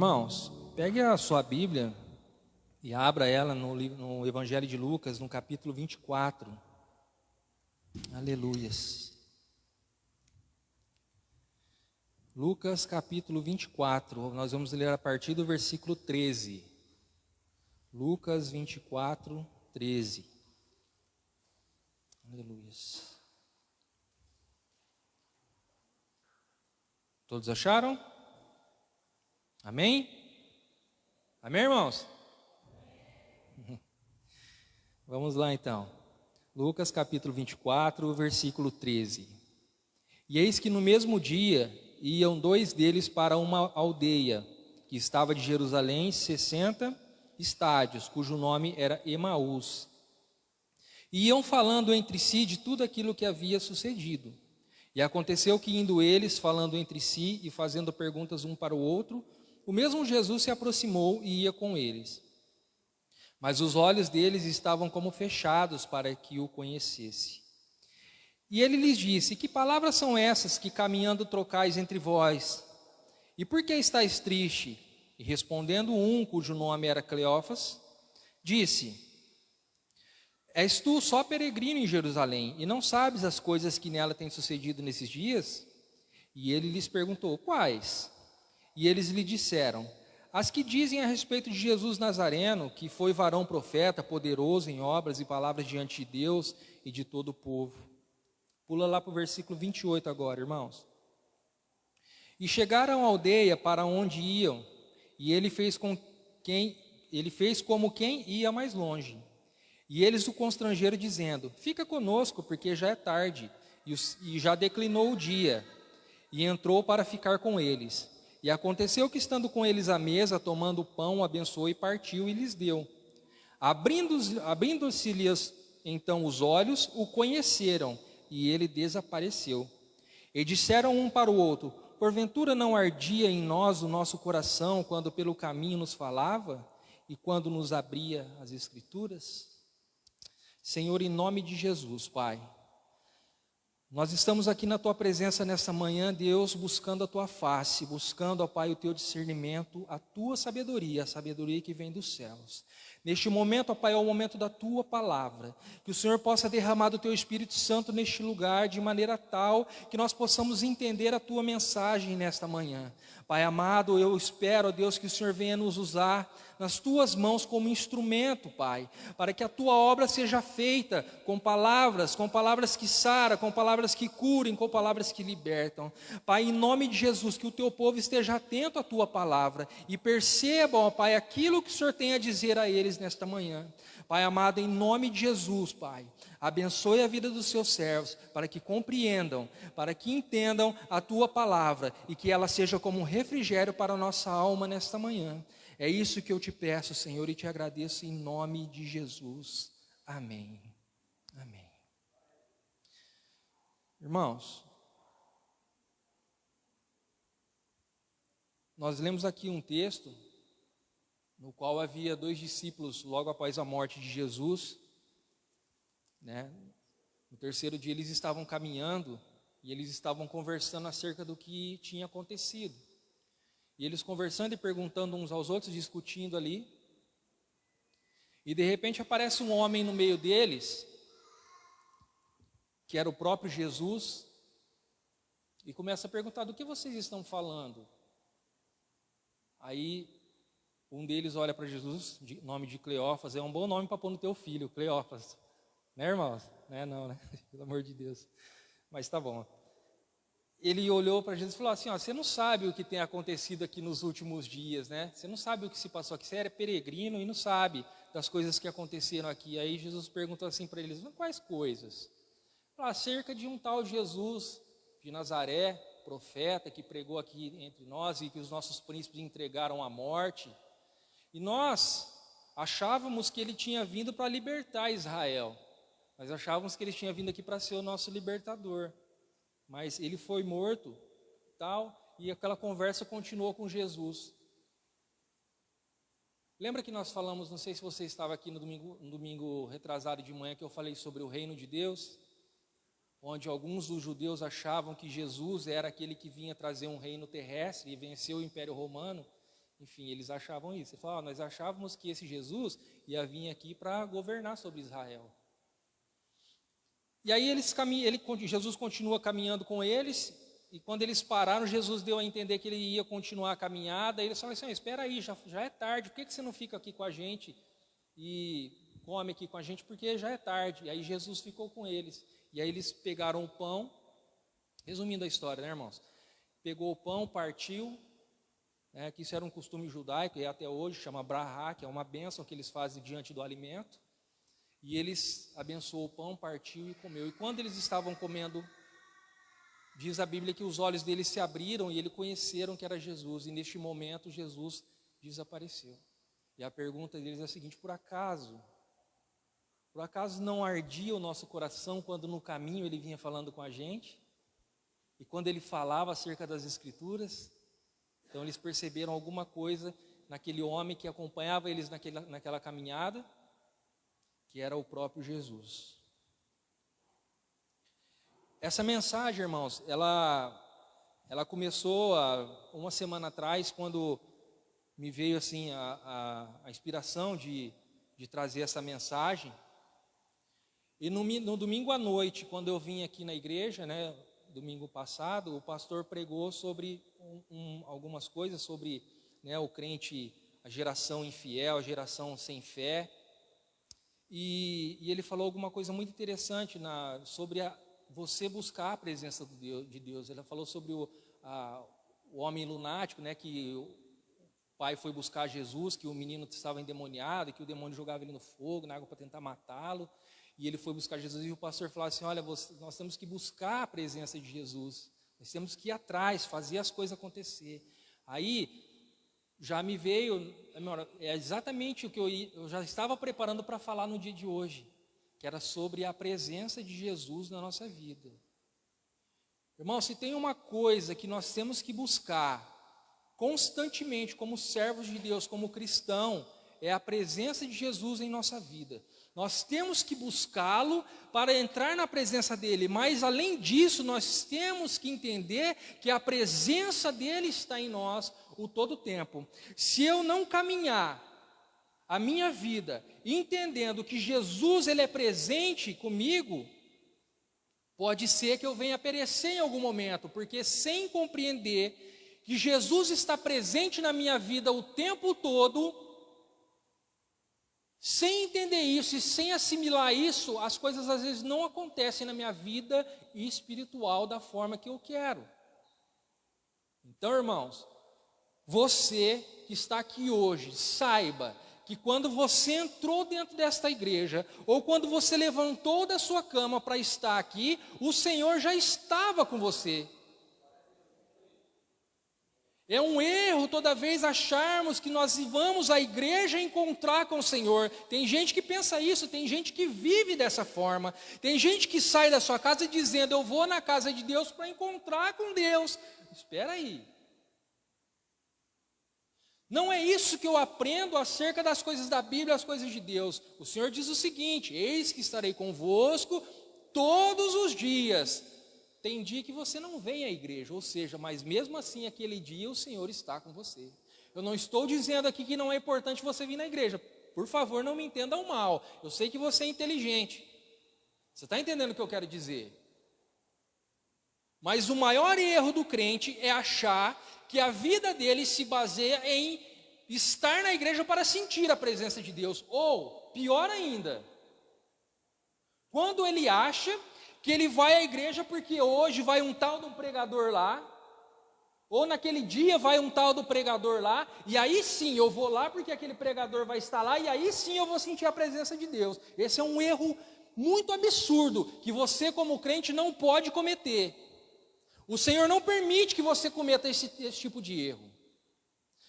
Irmãos, pegue a sua Bíblia e abra ela no Evangelho de Lucas, no capítulo 24. Aleluias. Lucas, capítulo 24. Nós vamos ler a partir do versículo 13. Lucas 24, 13. Aleluias. Todos acharam? Amém? Amém, irmãos? Vamos lá então. Lucas capítulo 24, versículo 13. E eis que no mesmo dia iam dois deles para uma aldeia, que estava de Jerusalém 60 estádios, cujo nome era Emaús. E iam falando entre si de tudo aquilo que havia sucedido. E aconteceu que indo eles, falando entre si e fazendo perguntas um para o outro, o mesmo Jesus se aproximou e ia com eles. Mas os olhos deles estavam como fechados para que o conhecesse. E ele lhes disse: que palavras são essas que caminhando trocais entre vós? E por que estáis triste? E respondendo um, cujo nome era Cleófas, disse: és tu só peregrino em Jerusalém, e não sabes as coisas que nela têm sucedido nesses dias? E ele lhes perguntou: quais? E eles lhe disseram: as que dizem a respeito de Jesus Nazareno, que foi varão profeta, poderoso em obras e palavras diante de Deus e de todo o povo. Pula lá para o versículo 28 agora, irmãos. E chegaram à aldeia para onde iam, e ele fez como quem ia mais longe. E eles o constrangeram, dizendo: fica conosco, porque já é tarde, e já declinou o dia. E entrou para ficar com eles. E aconteceu que, estando com eles à mesa, tomando o pão, abençoou e partiu e lhes deu. Abrindo-se-lhes então os olhos, o conheceram, e ele desapareceu. E disseram um para o outro: porventura não ardia em nós o nosso coração, quando pelo caminho nos falava, e quando nos abria as Escrituras? Senhor, em nome de Jesus, Pai, nós estamos aqui na Tua presença nessa manhã, Deus, buscando a Tua face, buscando, ó Pai, o Teu discernimento, a Tua sabedoria, a sabedoria que vem dos céus. Neste momento, ó Pai, é o momento da Tua palavra, que o Senhor possa derramar do Teu Espírito Santo neste lugar, de maneira tal que nós possamos entender a Tua mensagem nesta manhã. Pai amado, eu espero, ó Deus, que o Senhor venha nos usar nas Tuas mãos como instrumento, Pai, para que a Tua obra seja feita com palavras que saram, com palavras que curem, com palavras que libertam. Pai, em nome de Jesus, que o Teu povo esteja atento à Tua palavra e percebam, ó Pai, aquilo que o Senhor tem a dizer a eles nesta manhã. Pai amado, em nome de Jesus, Pai, abençoe a vida dos Seus servos, para que compreendam, para que entendam a Tua palavra e que ela seja como um refrigério para a nossa alma nesta manhã. É isso que eu te peço, Senhor, e te agradeço em nome de Jesus. Amém. Amém. Irmãos, nós lemos aqui um texto no qual havia dois discípulos logo após a morte de Jesus, né? No terceiro dia eles estavam caminhando e eles estavam conversando acerca do que tinha acontecido. E eles conversando e perguntando uns aos outros, discutindo ali. E de repente aparece um homem no meio deles, que era o próprio Jesus, e começa a perguntar: do que vocês estão falando? Aí um deles olha para Jesus, nome de Cleófas, é um bom nome para pôr no teu filho, Cleófas. Né, irmãos? Não, né? Pelo amor de Deus. Mas tá bom. Ele olhou para Jesus e falou assim: ó, você não sabe o que tem acontecido aqui nos últimos dias, né? Você não sabe o que se passou aqui, você era peregrino e não sabe das coisas que aconteceram aqui. Aí Jesus perguntou assim para eles: quais coisas? Acerca de um tal Jesus de Nazaré, profeta, que pregou aqui entre nós e que os nossos príncipes entregaram à morte. E nós achávamos que ele tinha vindo para libertar Israel. Nós achávamos que ele tinha vindo aqui para ser o nosso libertador. Mas ele foi morto, tal, e aquela conversa continuou com Jesus. Lembra que nós falamos, não sei se você estava aqui no domingo retrasado de manhã, que eu falei sobre o reino de Deus, onde alguns dos judeus achavam que Jesus era aquele que vinha trazer um reino terrestre e venceu o Império Romano, Enfim, eles achavam isso. Ele falou, nós achávamos que esse Jesus ia vir aqui para governar sobre Israel. E aí Jesus continua caminhando com eles, e quando eles pararam, Jesus deu a entender que ele ia continuar a caminhada, e eles falaram assim, espera aí, já é tarde, por que você não fica aqui com a gente e come aqui com a gente, porque já é tarde. E aí Jesus ficou com eles, e aí eles pegaram o pão, resumindo a história, né, irmãos? Pegou o pão, partiu, que isso era um costume judaico, e até hoje chama brahá, que é uma bênção que eles fazem diante do alimento. E eles abençoou o pão, partiu e comeu. E quando eles estavam comendo, diz a Bíblia que os olhos deles se abriram e eles conheceram que era Jesus. E neste momento Jesus desapareceu. E a pergunta deles é a seguinte, por acaso não ardia o nosso coração quando no caminho ele vinha falando com a gente? E quando ele falava acerca das Escrituras? Então eles perceberam alguma coisa naquele homem que acompanhava eles naquela caminhada, que era o próprio Jesus. Essa mensagem, irmãos, ela começou uma semana atrás, quando me veio assim a inspiração de trazer essa mensagem. E no domingo à noite, quando eu vim aqui na igreja, né, domingo passado, o pastor pregou sobre algumas coisas, sobre, né, o crente, a geração infiel, a geração sem fé. E ele falou alguma coisa muito interessante sobre você buscar a presença de Deus. Ele falou sobre o homem lunático, né, que o pai foi buscar Jesus, que o menino estava endemoniado, que o demônio jogava ele no fogo, na água para tentar matá-lo. E ele foi buscar Jesus e o pastor falou assim, olha, nós temos que buscar a presença de Jesus. Nós temos que ir atrás, fazer as coisas acontecer. Aí já me veio, é exatamente o que eu já estava preparando para falar no dia de hoje, que era sobre a presença de Jesus na nossa vida. Irmão, se tem uma coisa que nós temos que buscar constantemente como servos de Deus, como cristão, é a presença de Jesus em nossa vida. Nós temos que buscá-lo para entrar na presença dele, mas além disso, nós temos que entender que a presença dele está em nós o todo tempo. Se eu não caminhar a minha vida entendendo que Jesus ele é presente comigo, pode ser que eu venha a perecer em algum momento, porque sem compreender que Jesus está presente na minha vida o tempo todo, sem entender isso e sem assimilar isso, as coisas às vezes não acontecem na minha vida espiritual da forma que eu quero. Então, irmãos, você que está aqui hoje, saiba que quando você entrou dentro desta igreja, ou quando você levantou da sua cama para estar aqui, o Senhor já estava com você. É um erro toda vez acharmos que nós vamos à igreja encontrar com o Senhor. Tem gente que pensa isso, tem gente que vive dessa forma. Tem gente que sai da sua casa dizendo, eu vou na casa de Deus para encontrar com Deus. Espera aí. Não é isso que eu aprendo acerca das coisas da Bíblia, as coisas de Deus. O Senhor diz o seguinte, eis que estarei convosco todos os dias. Tem dia que você não vem à igreja, ou seja, mas mesmo assim, aquele dia o Senhor está com você. Eu não estou dizendo aqui que não é importante você vir na igreja. Por favor, não me entendam mal. Eu sei que você é inteligente. Você está entendendo o que eu quero dizer? Mas o maior erro do crente é achar que a vida dele se baseia em estar na igreja para sentir a presença de Deus. Ou, pior ainda, quando ele acha que ele vai à igreja porque hoje vai um tal de um pregador lá, ou naquele dia vai um tal do pregador lá, e aí sim eu vou lá porque aquele pregador vai estar lá, e aí sim eu vou sentir a presença de Deus. Esse é um erro muito absurdo, que você como crente não pode cometer. O Senhor não permite que você cometa esse tipo de erro.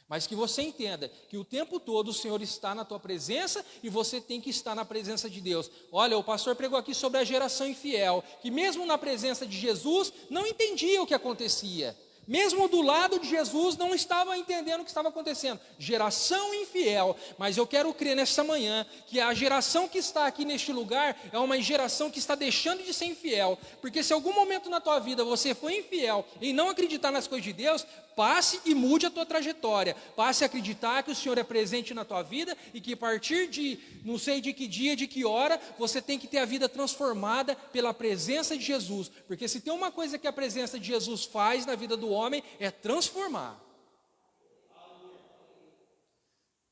Mas que você entenda que o tempo todo o Senhor está na tua presença e você tem que estar na presença de Deus. Olha, o pastor pregou aqui sobre a geração infiel, que mesmo na presença de Jesus não entendia o que acontecia. Mesmo do lado de Jesus não estava entendendo o que estava acontecendo. Geração infiel. Mas eu quero crer nessa manhã que a geração que está aqui neste lugar é uma geração que está deixando de ser infiel. Porque se algum momento na tua vida você foi infiel e não acreditar nas coisas de Deus, passe e mude a tua trajetória. Passe a acreditar que o Senhor é presente na tua vida e que a partir de, não sei de que dia, de que hora, você tem que ter a vida transformada pela presença de Jesus. Porque se tem uma coisa que a presença de Jesus faz na vida do homem, é transformar.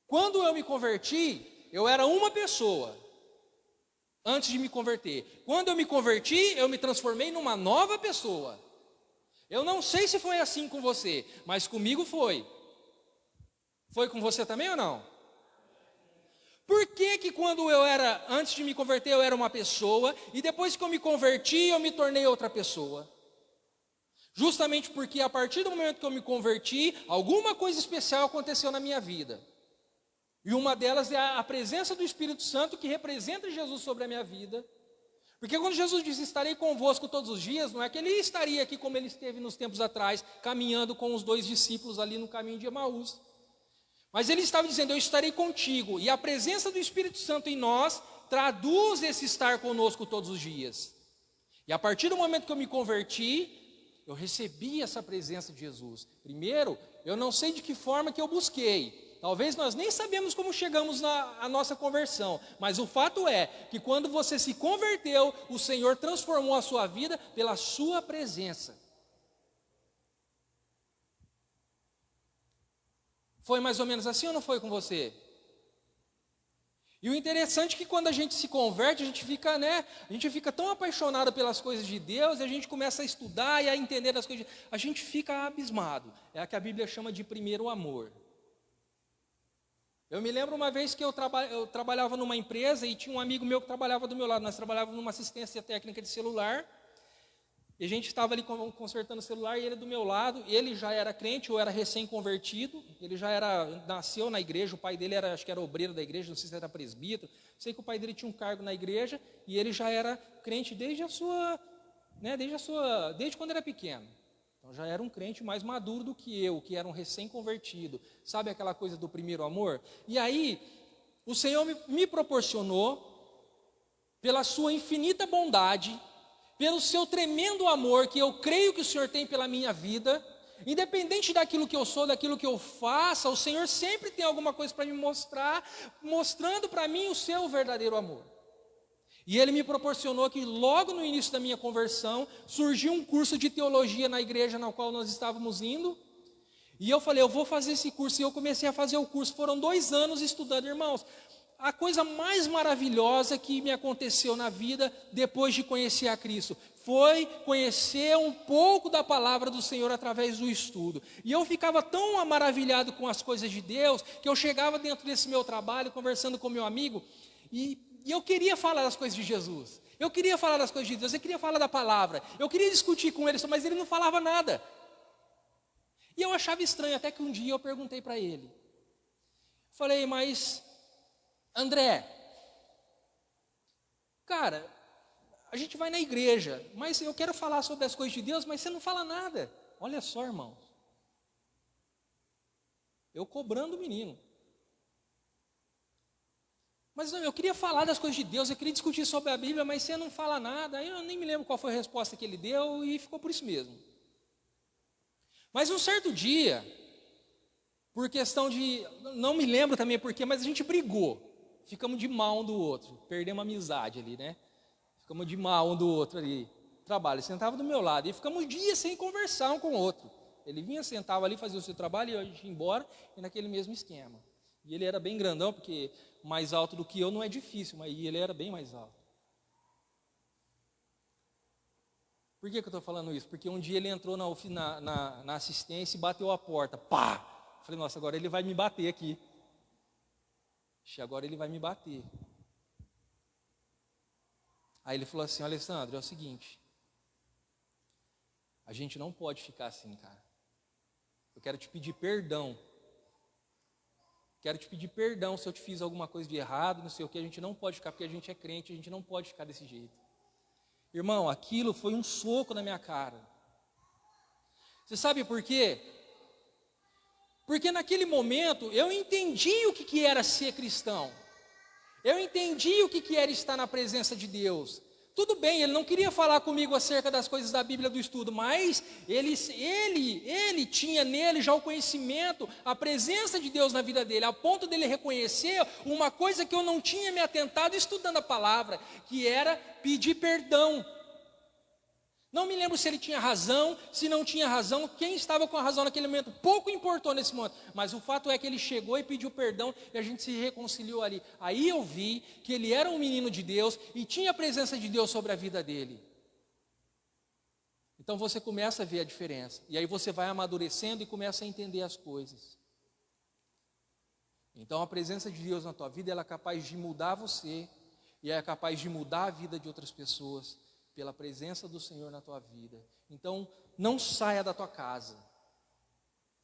Quando eu me converti, eu era uma pessoa. Antes de me converter. Quando eu me converti, eu me transformei numa nova pessoa. Eu não sei se foi assim com você, mas comigo foi. Foi com você também ou não? Por que que quando eu era, antes de me converter, eu era uma pessoa, e depois que eu me converti, eu me tornei outra pessoa? Justamente porque a partir do momento que eu me converti, alguma coisa especial aconteceu na minha vida. E uma delas é a presença do Espírito Santo que representa Jesus sobre a minha vida. Porque quando Jesus diz, estarei convosco todos os dias, não é que ele estaria aqui como ele esteve nos tempos atrás, caminhando com os 2 discípulos ali no caminho de Emaús. Mas ele estava dizendo, eu estarei contigo. E a presença do Espírito Santo em nós traduz esse estar conosco todos os dias. E a partir do momento que eu me converti, eu recebi essa presença de Jesus. Primeiro, eu não sei de que forma que eu busquei. Talvez nós nem sabemos como chegamos à nossa conversão, mas o fato é que quando você se converteu, o Senhor transformou a sua vida pela sua presença. Foi mais ou menos assim ou não foi com você? E o interessante é que quando a gente se converte, a gente fica tão apaixonado pelas coisas de Deus, e a gente começa a estudar e a entender as coisas, a gente fica abismado. É a que a Bíblia chama de primeiro amor. Eu me lembro uma vez que eu trabalhava numa empresa e tinha um amigo meu que trabalhava do meu lado. Nós trabalhávamos numa assistência técnica de celular. E a gente estava ali consertando o celular e ele do meu lado. Ele já era crente ou era recém-convertido. Ele nasceu na igreja. O pai dele acho que era obreiro da igreja, não sei se era presbítero. Sei que o pai dele tinha um cargo na igreja e ele já era crente desde quando era pequeno. Então já era um crente mais maduro do que eu, que era um recém-convertido. Sabe aquela coisa do primeiro amor? E aí, o Senhor me proporcionou, pela sua infinita bondade, pelo seu tremendo amor, que eu creio que o Senhor tem pela minha vida, independente daquilo que eu sou, daquilo que eu faça, o Senhor sempre tem alguma coisa para me mostrar, mostrando para mim o seu verdadeiro amor. E ele me proporcionou que logo no início da minha conversão, surgiu um curso de teologia na igreja na qual nós estávamos indo, e eu falei, eu vou fazer esse curso, e eu comecei a fazer o curso. Foram 2 anos estudando, irmãos. A coisa mais maravilhosa que me aconteceu na vida, depois de conhecer a Cristo, foi conhecer um pouco da palavra do Senhor através do estudo. E eu ficava tão maravilhado com as coisas de Deus, que eu chegava dentro desse meu trabalho, conversando com meu amigo, e eu queria falar das coisas de Jesus, eu queria falar das coisas de Deus, eu queria falar da palavra, eu queria discutir com ele, mas ele não falava nada. E eu achava estranho, até que um dia eu perguntei para ele. Falei, mas André, cara, a gente vai na igreja, mas eu quero falar sobre as coisas de Deus, mas você não fala nada. Olha só, irmãos, eu cobrando o menino. Mas eu queria falar das coisas de Deus, eu queria discutir sobre a Bíblia, mas você não fala nada. Aí eu nem me lembro qual foi a resposta que ele deu e ficou por isso mesmo. Mas um certo dia, por questão de, não me lembro também porquê, mas a gente brigou. Ficamos de mal um do outro, perdemos a amizade ali, né? Ficamos de mal um do outro ali. Trabalho, ele sentava do meu lado e ficamos dias sem conversar um com o outro. Ele vinha, sentava ali, fazia o seu trabalho e a gente ia embora, e naquele mesmo esquema. E ele era bem grandão, porque mais alto do que eu não é difícil, mas ele era bem mais alto. Por que eu estou falando isso? Porque um dia ele entrou na assistência e bateu a porta. Pá! Falei, nossa, agora ele vai me bater aqui. Agora ele vai me bater. Aí ele falou assim, Alessandro, é o seguinte, a gente não pode ficar assim, cara. Eu quero te pedir perdão. Quero te pedir perdão se eu te fiz alguma coisa de errado, não sei o que, a gente não pode ficar, porque a gente é crente, a gente não pode ficar desse jeito. Irmão, aquilo foi um soco na minha cara. Você sabe por quê? Porque naquele momento eu entendi o que era ser cristão. Eu entendi o que era estar na presença de Deus. Tudo bem, ele não queria falar comigo acerca das coisas da Bíblia do estudo, mas ele tinha nele já o conhecimento, a presença de Deus na vida dele, a ponto dele reconhecer uma coisa que eu não tinha me atentado estudando a palavra, que era pedir perdão. Não me lembro se ele tinha razão, se não tinha razão, quem estava com a razão naquele momento, pouco importou nesse momento, mas o fato é que ele chegou e pediu perdão e a gente se reconciliou ali. Aí eu vi que ele era um menino de Deus e tinha a presença de Deus sobre a vida dele. Então você começa a ver a diferença, e aí você vai amadurecendo e começa a entender as coisas. Então a presença de Deus na tua vida, ela é capaz de mudar você, e é capaz de mudar a vida de outras pessoas, pela presença do Senhor na tua vida. Então, não saia da tua casa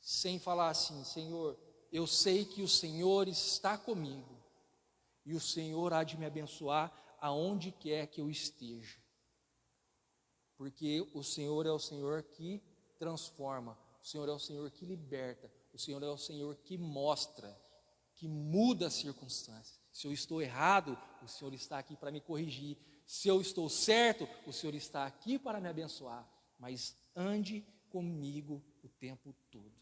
sem falar assim: Senhor, eu sei que o Senhor está comigo e o Senhor há de me abençoar aonde quer que eu esteja, porque o Senhor é o Senhor que transforma, o Senhor é o Senhor que liberta, o Senhor é o Senhor que mostra, que muda as circunstâncias. Se eu estou errado, o Senhor está aqui para me corrigir. Se eu estou certo, o Senhor está aqui para me abençoar, mas ande comigo o tempo todo.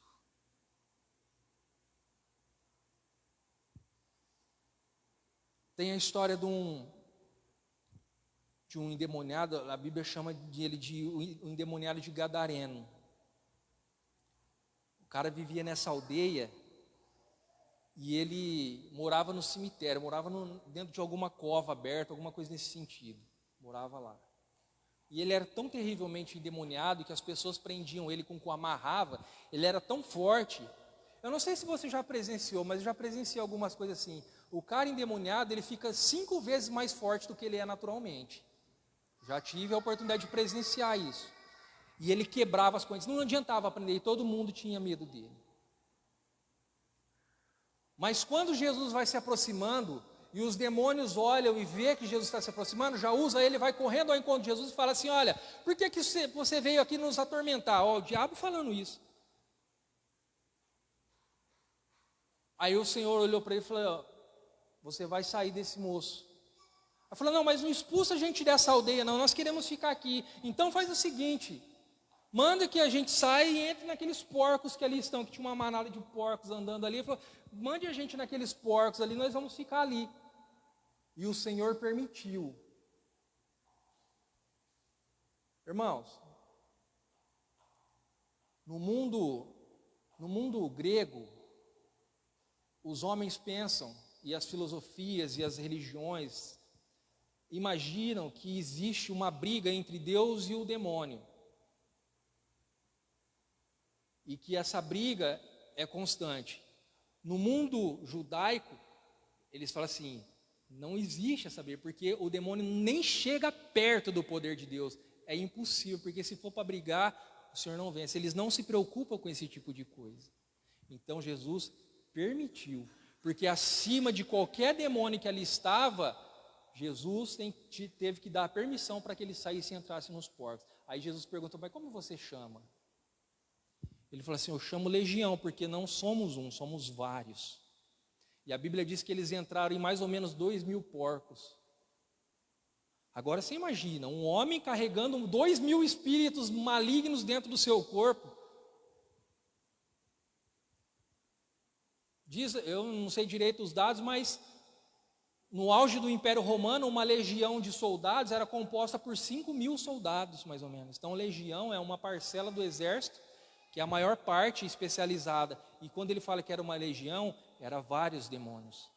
Tem a história de um endemoniado, a Bíblia chama ele de um endemoniado de Gadareno. O cara vivia nessa aldeia e ele morava no cemitério, morava dentro de alguma cova aberta, alguma coisa nesse sentido, morava lá. E ele era tão terrivelmente endemoniado que as pessoas prendiam ele com o amarrava, ele era tão forte. Eu não sei se você já presenciou, mas eu já presenciei algumas coisas assim. O cara endemoniado, ele fica 5 vezes mais forte do que ele é naturalmente. Já tive a oportunidade de presenciar isso. E ele quebrava as correntes, não adiantava aprender, e todo mundo tinha medo dele. Mas quando Jesus vai se aproximando, e os demônios olham e vê que Jesus está se aproximando, já usa ele, vai correndo ao encontro de Jesus e fala assim: olha, por que você veio aqui nos atormentar? Ó, o diabo falando isso. Aí o Senhor olhou para ele e falou: você vai sair desse moço. Ele falou: não, mas não expulsa a gente dessa aldeia não, nós queremos ficar aqui. Então faz o seguinte, manda que a gente saia e entre naqueles porcos que ali estão, que tinha uma manada de porcos andando ali. Ele falou: mande a gente naqueles porcos ali, nós vamos ficar ali. E o Senhor permitiu. Irmãos, no mundo grego, os homens pensam, e as filosofias e as religiões imaginam que existe uma briga entre Deus e o demônio. E que essa briga é constante. No mundo judaico, eles falam assim: não existe essa briga, porque o demônio nem chega perto do poder de Deus. É impossível, porque se for para brigar, o Senhor não vence. Eles não se preocupam com esse tipo de coisa. Então Jesus permitiu, porque acima de qualquer demônio que ali estava, Jesus teve que dar permissão para que ele saísse e entrasse nos porcos. Aí Jesus perguntou: mas como você chama? Ele falou assim: eu chamo legião, porque não somos um, somos vários. E a Bíblia diz que eles entraram em mais ou menos 2.000 porcos. Agora você imagina, um homem carregando 2.000 espíritos malignos dentro do seu corpo. Diz, eu não sei direito os dados, mas no auge do Império Romano, uma legião de soldados era composta por 5.000 soldados, mais ou menos. Então, legião é uma parcela do exército, que é a maior parte especializada. E quando ele fala que era uma legião, era vários demônios.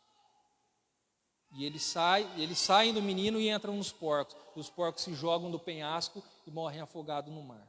E eles saem do menino e entram nos porcos. Os porcos se jogam do penhasco e morrem afogados no mar.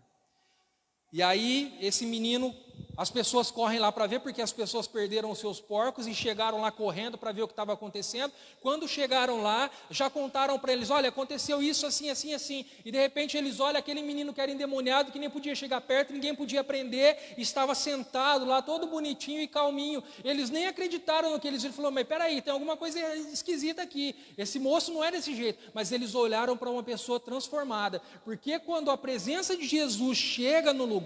E aí, esse menino, as pessoas correm lá para ver, porque as pessoas perderam os seus porcos e chegaram lá correndo para ver o que estava acontecendo. Quando chegaram lá, já contaram para eles: olha, aconteceu isso assim, assim, assim. E de repente eles olham aquele menino que era endemoniado, que nem podia chegar perto, ninguém podia prender, estava sentado lá, todo bonitinho e calminho. Eles nem acreditaram no que eles viram. Falaram: mas peraí, tem alguma coisa esquisita aqui. Esse moço não é desse jeito. Mas eles olharam para uma pessoa transformada, porque quando a presença de Jesus chega no lugar,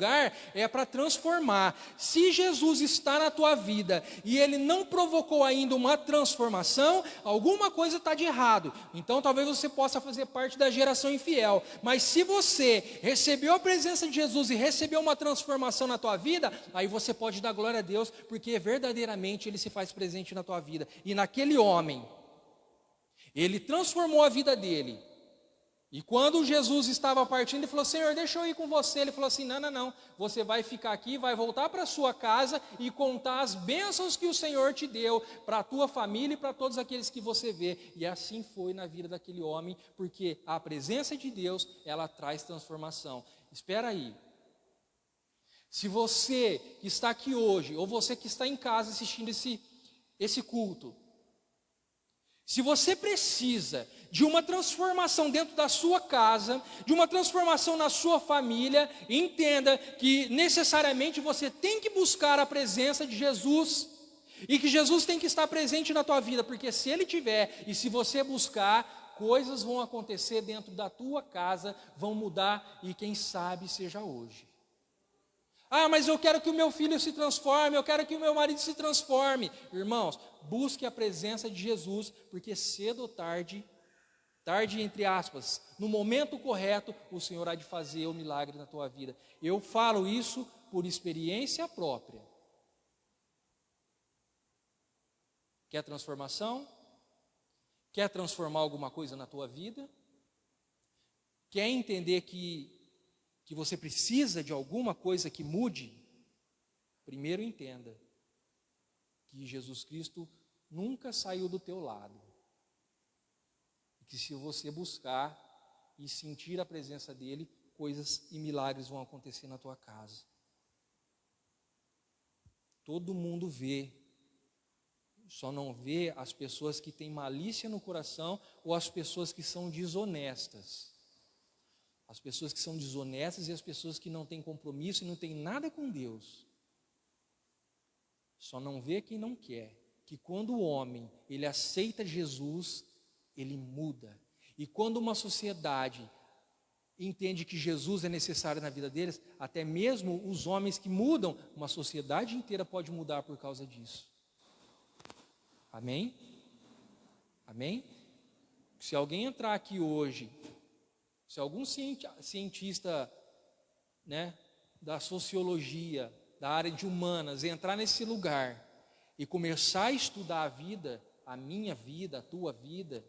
é para transformar. Se Jesus está na tua vida e ele não provocou ainda uma transformação, alguma coisa está de errado. Então talvez você possa fazer parte da geração infiel. Mas se você recebeu a presença de Jesus e recebeu uma transformação na tua vida, aí você pode dar glória a Deus, porque verdadeiramente ele se faz presente na tua vida. E naquele homem, ele transformou a vida dele. E quando Jesus estava partindo, ele falou: Senhor, deixa eu ir com você. Ele falou assim: não, você vai ficar aqui, vai voltar para a sua casa e contar as bênçãos que o Senhor te deu para a tua família e para todos aqueles que você vê. E assim foi na vida daquele homem, porque a presença de Deus, ela traz transformação. Espera aí. Se você que está aqui hoje, ou você que está em casa assistindo esse culto, se você precisa de uma transformação dentro da sua casa, de uma transformação na sua família, entenda que necessariamente você tem que buscar a presença de Jesus, e que Jesus tem que estar presente na tua vida, porque se Ele tiver, e se você buscar, coisas vão acontecer dentro da tua casa, vão mudar, e quem sabe seja hoje. Ah, mas eu quero que o meu filho se transforme, eu quero que o meu marido se transforme. Irmãos, busque a presença de Jesus, porque cedo ou tarde entre aspas, no momento correto, o Senhor há de fazer o milagre na tua vida. Eu falo isso por experiência própria. Quer transformação? Quer transformar alguma coisa na tua vida? Quer entender que você precisa de alguma coisa que mude? Primeiro entenda que Jesus Cristo nunca saiu do teu lado. E que se você buscar e sentir a presença dele, coisas e milagres vão acontecer na tua casa. Todo mundo vê, só não vê as pessoas que têm malícia no coração ou as pessoas que são desonestas. As pessoas que são desonestas e as pessoas que não têm compromisso e não têm nada com Deus. Só não vê quem não quer. Que quando o homem, ele aceita Jesus, ele muda. E quando uma sociedade entende que Jesus é necessário na vida deles, até mesmo os homens que mudam, uma sociedade inteira pode mudar por causa disso. Amém? Amém? Se alguém entrar aqui hoje, se algum cientista, da sociologia, da área de humanas, entrar nesse lugar e começar a estudar a vida, a minha vida, a tua vida,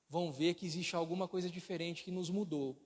vão ver que existe alguma coisa diferente que nos mudou.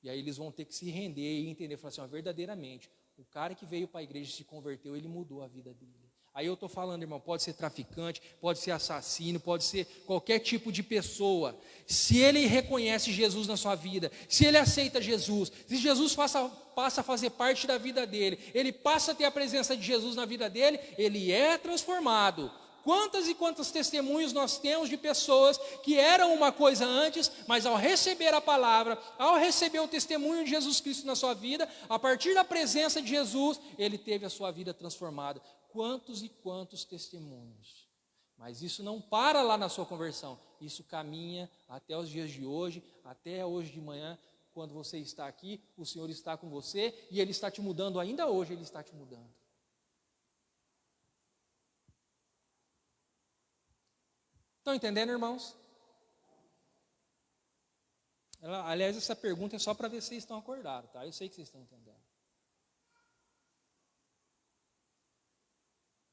E aí eles vão ter que se render e entender, falar assim, verdadeiramente, o cara que veio para a igreja e se converteu, ele mudou a vida dele. Aí eu estou falando, irmão, pode ser traficante, pode ser assassino, pode ser qualquer tipo de pessoa. Se ele reconhece Jesus na sua vida, se ele aceita Jesus, se Jesus passa a fazer parte da vida dele, ele passa a ter a presença de Jesus na vida dele, ele é transformado. Quantas e quantos testemunhos nós temos de pessoas que eram uma coisa antes, mas ao receber a palavra, ao receber o testemunho de Jesus Cristo na sua vida, a partir da presença de Jesus, ele teve a sua vida transformada. Quantos e quantos testemunhos. Mas isso não para lá na sua conversão, isso caminha até os dias de hoje, até hoje de manhã, quando você está aqui, o Senhor está com você e Ele está te mudando, ainda hoje Ele está te mudando. Estão entendendo, irmãos? Aliás, essa pergunta é só para ver se vocês estão acordados, tá? Eu sei que vocês estão entendendo.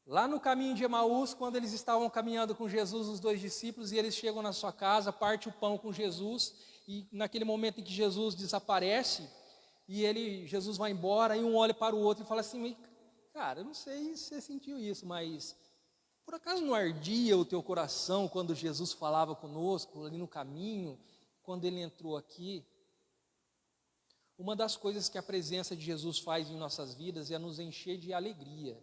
Lá no caminho de Emaús, quando eles estavam caminhando com Jesus, os dois discípulos, e eles chegam na sua casa, parte o pão com Jesus, e naquele momento em que Jesus desaparece, e Jesus vai embora, e um olha para o outro e fala assim, cara, eu não sei se você sentiu isso, mas por acaso não ardia o teu coração quando Jesus falava conosco, ali no caminho, quando ele entrou aqui? Uma das coisas que a presença de Jesus faz em nossas vidas é nos encher de alegria.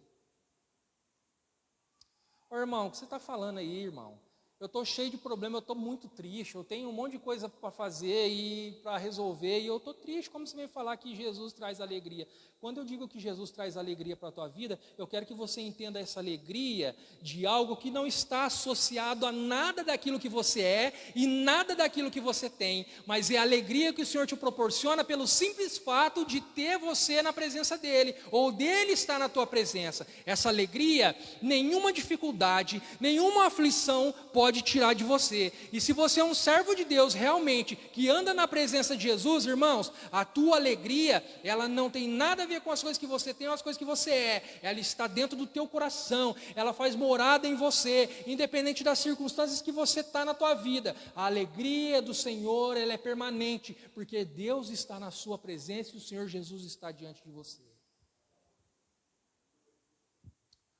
Ô irmão, o que você está falando aí, irmão? eu estou cheio de problema, eu estou muito triste, eu tenho um monte de coisa para fazer e para resolver, e eu estou triste. Como você vem falar que Jesus traz alegria? Quando eu digo que Jesus traz alegria para a tua vida, eu quero que você entenda essa alegria de algo que não está associado a nada daquilo que você é e nada daquilo que você tem, mas é a alegria que o Senhor te proporciona pelo simples fato de ter você na presença dEle, ou dEle estar na tua presença. Essa alegria, nenhuma dificuldade, nenhuma aflição pode tirar de você. E se você é um servo de Deus realmente, que anda na presença de Jesus, irmãos, a tua alegria, ela não tem nada a ver com as coisas que você tem ou as coisas que você é. Ela está dentro do teu coração, ela faz morada em você, independente das circunstâncias que você está na tua vida. A alegria do Senhor, ela é permanente, porque Deus está na sua presença e o Senhor Jesus está diante de você.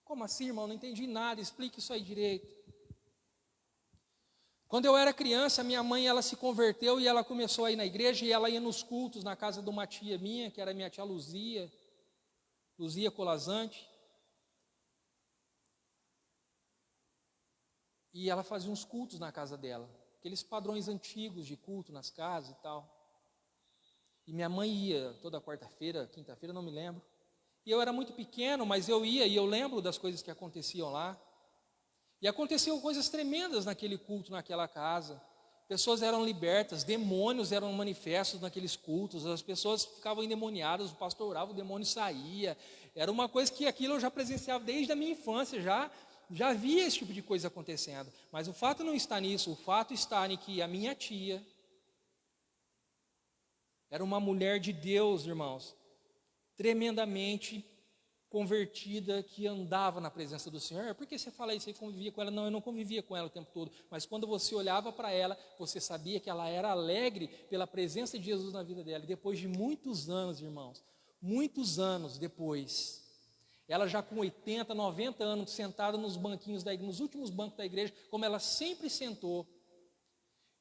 Como assim, irmão? Não entendi nada, explique isso aí direito. Quando eu era criança, minha mãe, ela se converteu e ela começou a ir na igreja, e ela ia nos cultos na casa de uma tia minha, que era minha tia Luzia Colazante. E ela fazia uns cultos na casa dela, aqueles padrões antigos de culto nas casas e tal. E minha mãe ia toda quarta-feira, quinta-feira, não me lembro. E eu era muito pequeno, mas eu ia e eu lembro das coisas que aconteciam lá. E aconteciam coisas tremendas naquele culto, naquela casa. Pessoas eram libertas, demônios eram manifestos naqueles cultos, as pessoas ficavam endemoniadas, o pastor orava, o demônio saía. Era uma coisa que aquilo eu já presenciava desde a minha infância, já via esse tipo de coisa acontecendo. Mas o fato não está nisso, o fato está em que a minha tia era uma mulher de Deus, irmãos, tremendamente convertida, que andava na presença do Senhor. Por que você fala isso? Você convivia com ela? Não, eu não convivia com ela o tempo todo, mas quando você olhava para ela, você sabia que ela era alegre pela presença de Jesus na vida dela. E depois de muitos anos, irmãos, muitos anos depois, ela já com 80, 90 anos, sentada nos banquinhos da igreja, nos últimos bancos da igreja, como ela sempre sentou.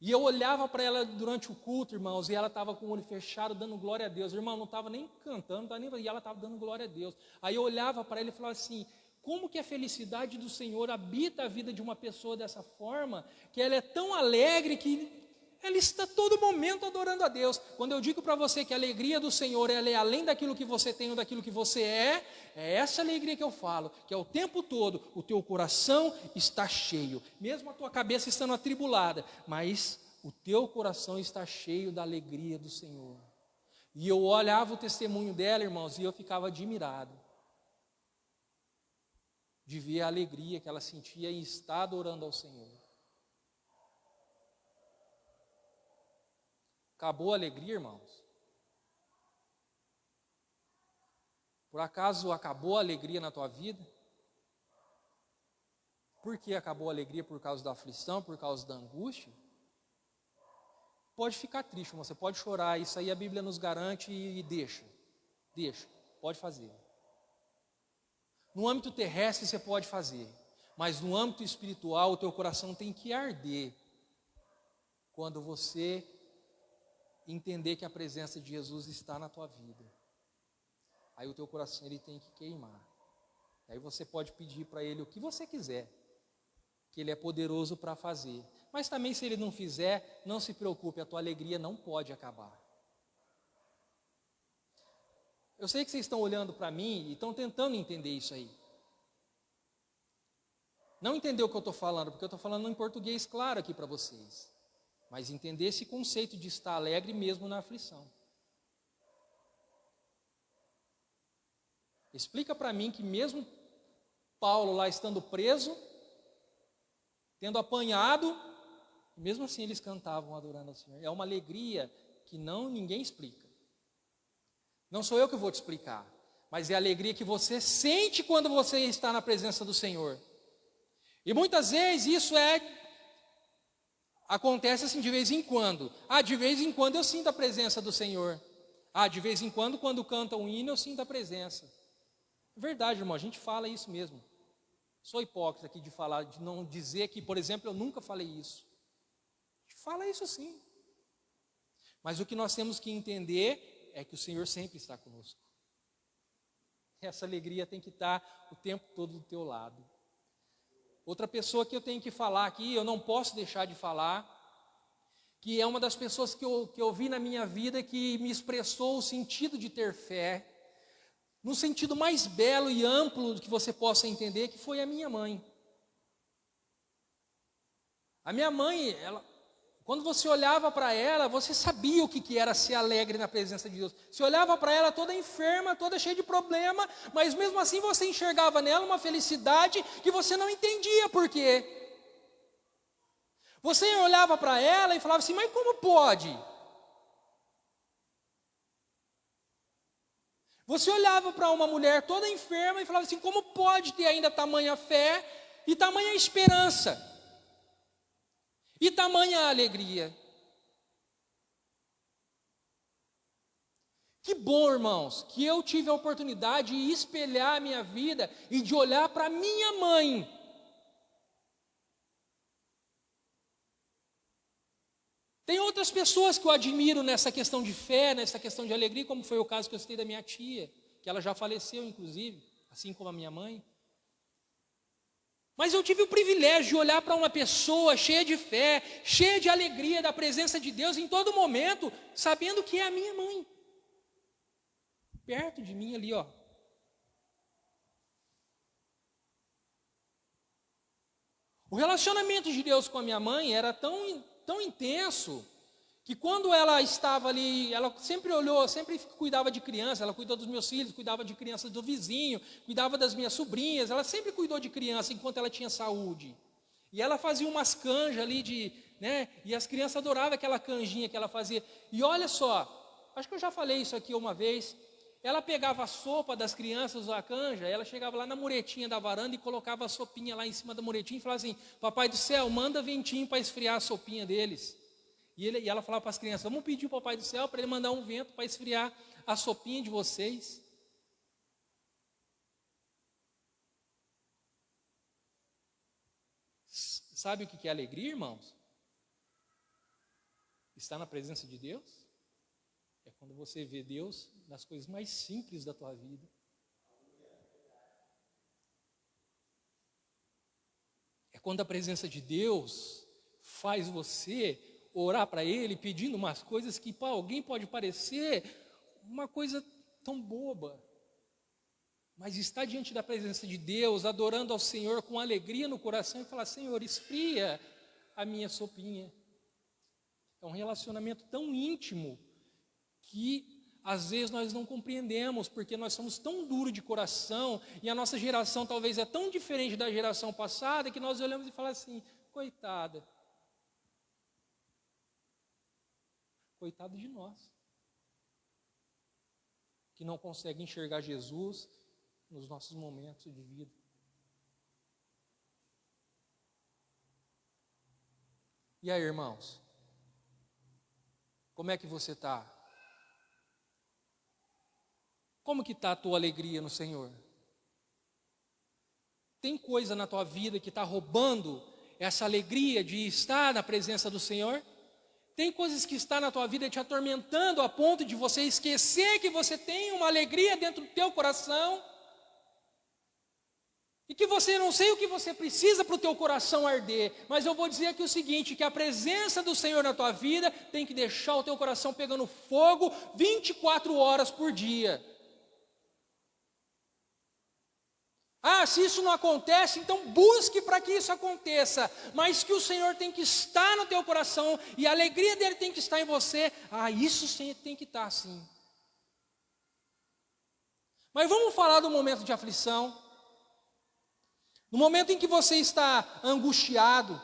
E eu olhava para ela durante o culto, irmãos, e ela estava com o olho fechado, dando glória a Deus. Irmão, não estava nem cantando, e ela estava dando glória a Deus. Aí eu olhava para ela e falava assim: como que a felicidade do Senhor habita a vida de uma pessoa dessa forma, que ela é tão alegre que ela está todo momento adorando a Deus. Quando eu digo para você que a alegria do Senhor, ela é além daquilo que você tem ou daquilo que você é essa alegria que eu falo, que é o tempo todo, o teu coração está cheio, mesmo a tua cabeça estando atribulada, mas o teu coração está cheio da alegria do Senhor. E eu olhava o testemunho dela, irmãos, e eu ficava admirado de ver a alegria que ela sentia em estar adorando ao Senhor. Acabou a alegria, irmãos? Por acaso acabou a alegria na tua vida? Por que acabou a alegria? Por causa da aflição, por causa da angústia? Pode ficar triste, você pode chorar, isso aí a Bíblia nos garante e deixa, pode fazer. No âmbito terrestre você pode fazer, mas no âmbito espiritual o teu coração tem que arder quando você entender que a presença de Jesus está na tua vida. Aí o teu coração ele tem que queimar. Aí você pode pedir para Ele o que você quiser, que Ele é poderoso para fazer. Mas também se Ele não fizer, não se preocupe, a tua alegria não pode acabar. Eu sei que vocês estão olhando para mim e estão tentando entender isso aí. Não entendeu o que eu estou falando, porque eu estou falando em português claro aqui para vocês. Mas entender esse conceito de estar alegre mesmo na aflição. Explica para mim que mesmo Paulo lá estando preso, tendo apanhado, mesmo assim eles cantavam adorando ao Senhor. É uma alegria que ninguém explica. Não sou eu que vou te explicar, mas é a alegria que você sente quando você está na presença do Senhor. E muitas vezes isso acontece assim de vez em quando. De vez em quando eu sinto a presença do Senhor. De vez em quando canta um hino eu sinto a presença. É verdade, irmão, a gente fala isso mesmo. Sou hipócrita aqui de não dizer que, por exemplo, eu nunca falei isso. A gente fala isso sim. Mas o que nós temos que entender é que o Senhor sempre está conosco. Essa alegria tem que estar o tempo todo do teu lado. Outra pessoa que eu tenho que falar aqui, eu não posso deixar de falar, que é uma das pessoas que eu vi na minha vida que me expressou o sentido de ter fé, no sentido mais belo e amplo que você possa entender, que foi a minha mãe. A minha mãe, quando você olhava para ela, você sabia o que era ser alegre na presença de Deus. Você olhava para ela toda enferma, toda cheia de problema, mas mesmo assim você enxergava nela uma felicidade que você não entendia por quê. Você olhava para ela e falava assim, mas como pode? Você olhava para uma mulher toda enferma e falava assim, como pode ter ainda tamanha fé e tamanha esperança? E tamanha alegria. Que bom, irmãos, que eu tive a oportunidade de espelhar a minha vida e de olhar para minha mãe. Tem outras pessoas que eu admiro nessa questão de fé, nessa questão de alegria, como foi o caso que eu citei da minha tia, que ela já faleceu, inclusive, assim como a minha mãe. Mas eu tive o privilégio de olhar para uma pessoa cheia de fé, cheia de alegria da presença de Deus em todo momento, sabendo que é a minha mãe. Perto de mim ali, ó. O relacionamento de Deus com a minha mãe era tão intenso, que quando ela estava ali, ela sempre olhou, sempre cuidava de criança, ela cuidou dos meus filhos, cuidava de crianças do vizinho, cuidava das minhas sobrinhas, ela sempre cuidou de criança enquanto ela tinha saúde. E ela fazia umas canjas ali e as crianças adoravam aquela canjinha que ela fazia. E olha só, acho que eu já falei isso aqui uma vez, ela pegava a sopa das crianças, a canja, ela chegava lá na muretinha da varanda e colocava a sopinha lá em cima da muretinha e falava assim, papai do céu, manda ventinho para esfriar a sopinha deles. E ela falava para as crianças, vamos pedir para o Papai do Céu para ele mandar um vento para esfriar a sopinha de vocês. Sabe o que é alegria, irmãos? Estar na presença de Deus é quando você vê Deus nas coisas mais simples da tua vida. É quando a presença de Deus faz você orar para Ele, pedindo umas coisas que para alguém pode parecer uma coisa tão boba. Mas estar diante da presença de Deus, adorando ao Senhor com alegria no coração e falar, Senhor, esfria a minha sopinha. É um relacionamento tão íntimo que às vezes nós não compreendemos, porque nós somos tão duros de coração e a nossa geração talvez é tão diferente da geração passada que nós olhamos e falamos assim, coitada. Coitado de nós, que não consegue enxergar Jesus nos nossos momentos de vida. E aí, irmãos? Como é que você está? Como que está a tua alegria no Senhor? Tem coisa na tua vida que está roubando essa alegria de estar na presença do Senhor? Tem coisas que estão na tua vida te atormentando a ponto de você esquecer que você tem uma alegria dentro do teu coração e que você não sei o que você precisa para o teu coração arder, mas eu vou dizer aqui o seguinte, que a presença do Senhor na tua vida tem que deixar o teu coração pegando fogo 24 horas por dia. Ah, se isso não acontece, então busque para que isso aconteça, mas que o Senhor tem que estar no teu coração e a alegria dele tem que estar em você. Ah, isso sim tem que estar sim. Mas vamos falar do momento de aflição, no momento em que você está angustiado,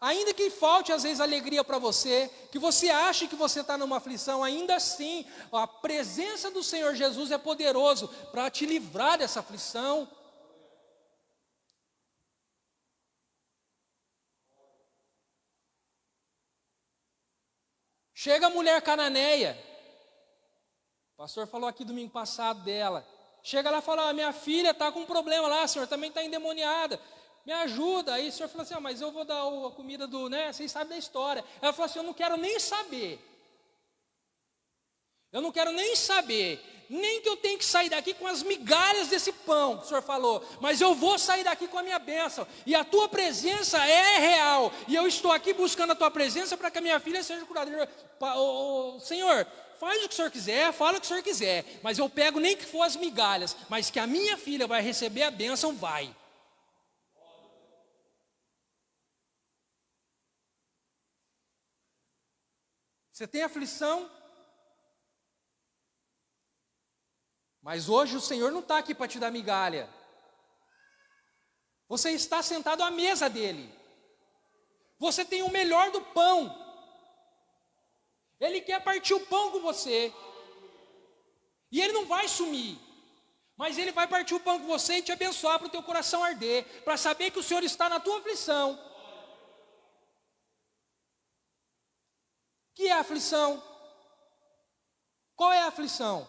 ainda que falte às vezes alegria para você, que você ache que você está numa aflição, ainda assim, a presença do Senhor Jesus é poderoso para te livrar dessa aflição. Chega a mulher cananeia, o pastor falou aqui domingo passado dela, chega lá e fala, minha filha está com um problema lá, senhor, também está endemoniada, me ajuda. Aí o senhor falou assim, mas eu vou dar a comida vocês sabem da história. Ela falou assim, eu não quero nem saber, nem que eu tenha que sair daqui com as migalhas desse pão que o Senhor falou, mas eu vou sair daqui com a minha bênção, e a tua presença é real, e eu estou aqui buscando a tua presença para que a minha filha seja curada. Senhor, faz o que o Senhor quiser, fala o que o Senhor quiser, mas eu pego nem que for as migalhas, mas que a minha filha vai receber a bênção, vai. Você tem aflição? Mas hoje o Senhor não está aqui para te dar migalha. Você está sentado à mesa dEle. Você tem o melhor do pão. Ele quer partir o pão com você. E Ele não vai sumir. Mas Ele vai partir o pão com você e te abençoar para o teu coração arder. Para saber que o Senhor está na tua aflição. Que é a aflição? Qual é a aflição?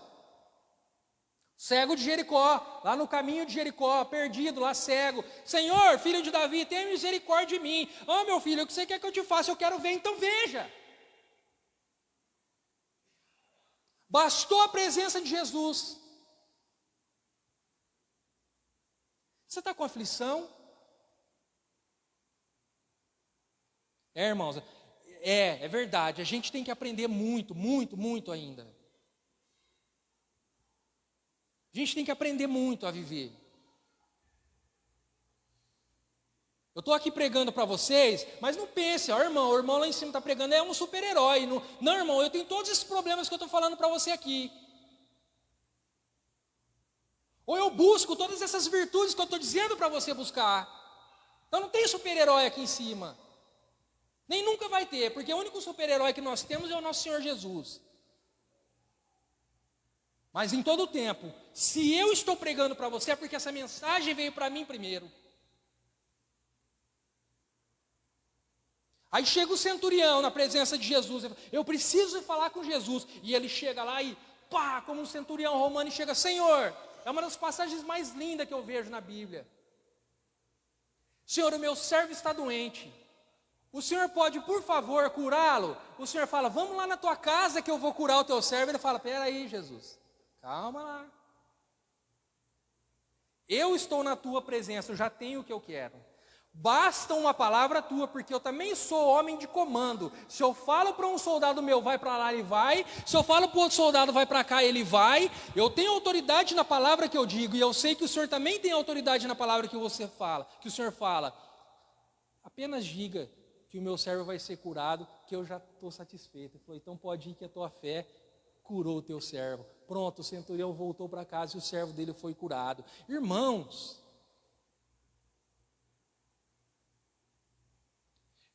Cego de Jericó, lá no caminho de Jericó, perdido, lá cego. Senhor, filho de Davi, tenha misericórdia de mim. Oh, meu filho, o que você quer que eu te faça? Eu quero ver, então veja. Bastou a presença de Jesus. Você está com aflição? Irmãos, é verdade. A gente tem que aprender muito, muito, muito ainda. A gente tem que aprender muito a viver. Eu estou aqui pregando para vocês, mas não pense, o irmão lá em cima está pregando, é um super-herói. Não, irmão, eu tenho todos esses problemas que eu estou falando para você aqui. Ou eu busco todas essas virtudes que eu estou dizendo para você buscar. Então não tem super-herói aqui em cima. Nem nunca vai ter, porque o único super-herói que nós temos é o nosso Senhor Jesus. Mas em todo o tempo, se eu estou pregando para você, é porque essa mensagem veio para mim primeiro. Aí chega o centurião na presença de Jesus, eu preciso falar com Jesus. E ele chega lá e pá, como um centurião romano, e chega, Senhor, é uma das passagens mais lindas que eu vejo na Bíblia. Senhor, o meu servo está doente. O Senhor pode, por favor, curá-lo? O Senhor fala, vamos lá na tua casa que eu vou curar o teu servo. Ele fala, peraí, Jesus. Calma lá. Eu estou na tua presença, eu já tenho o que eu quero. Basta uma palavra tua, porque eu também sou homem de comando. Se eu falo para um soldado meu, vai para lá, ele vai. Se eu falo para outro soldado, vai para cá, ele vai. Eu tenho autoridade na palavra que eu digo, e eu sei que o Senhor também tem autoridade na palavra que você fala, que o Senhor fala. Apenas diga que o meu servo vai ser curado, que eu já estou satisfeito. Ele falou, então pode ir que a tua fé curou o teu servo. Pronto, o centurião voltou para casa e o servo dele foi curado. Irmãos,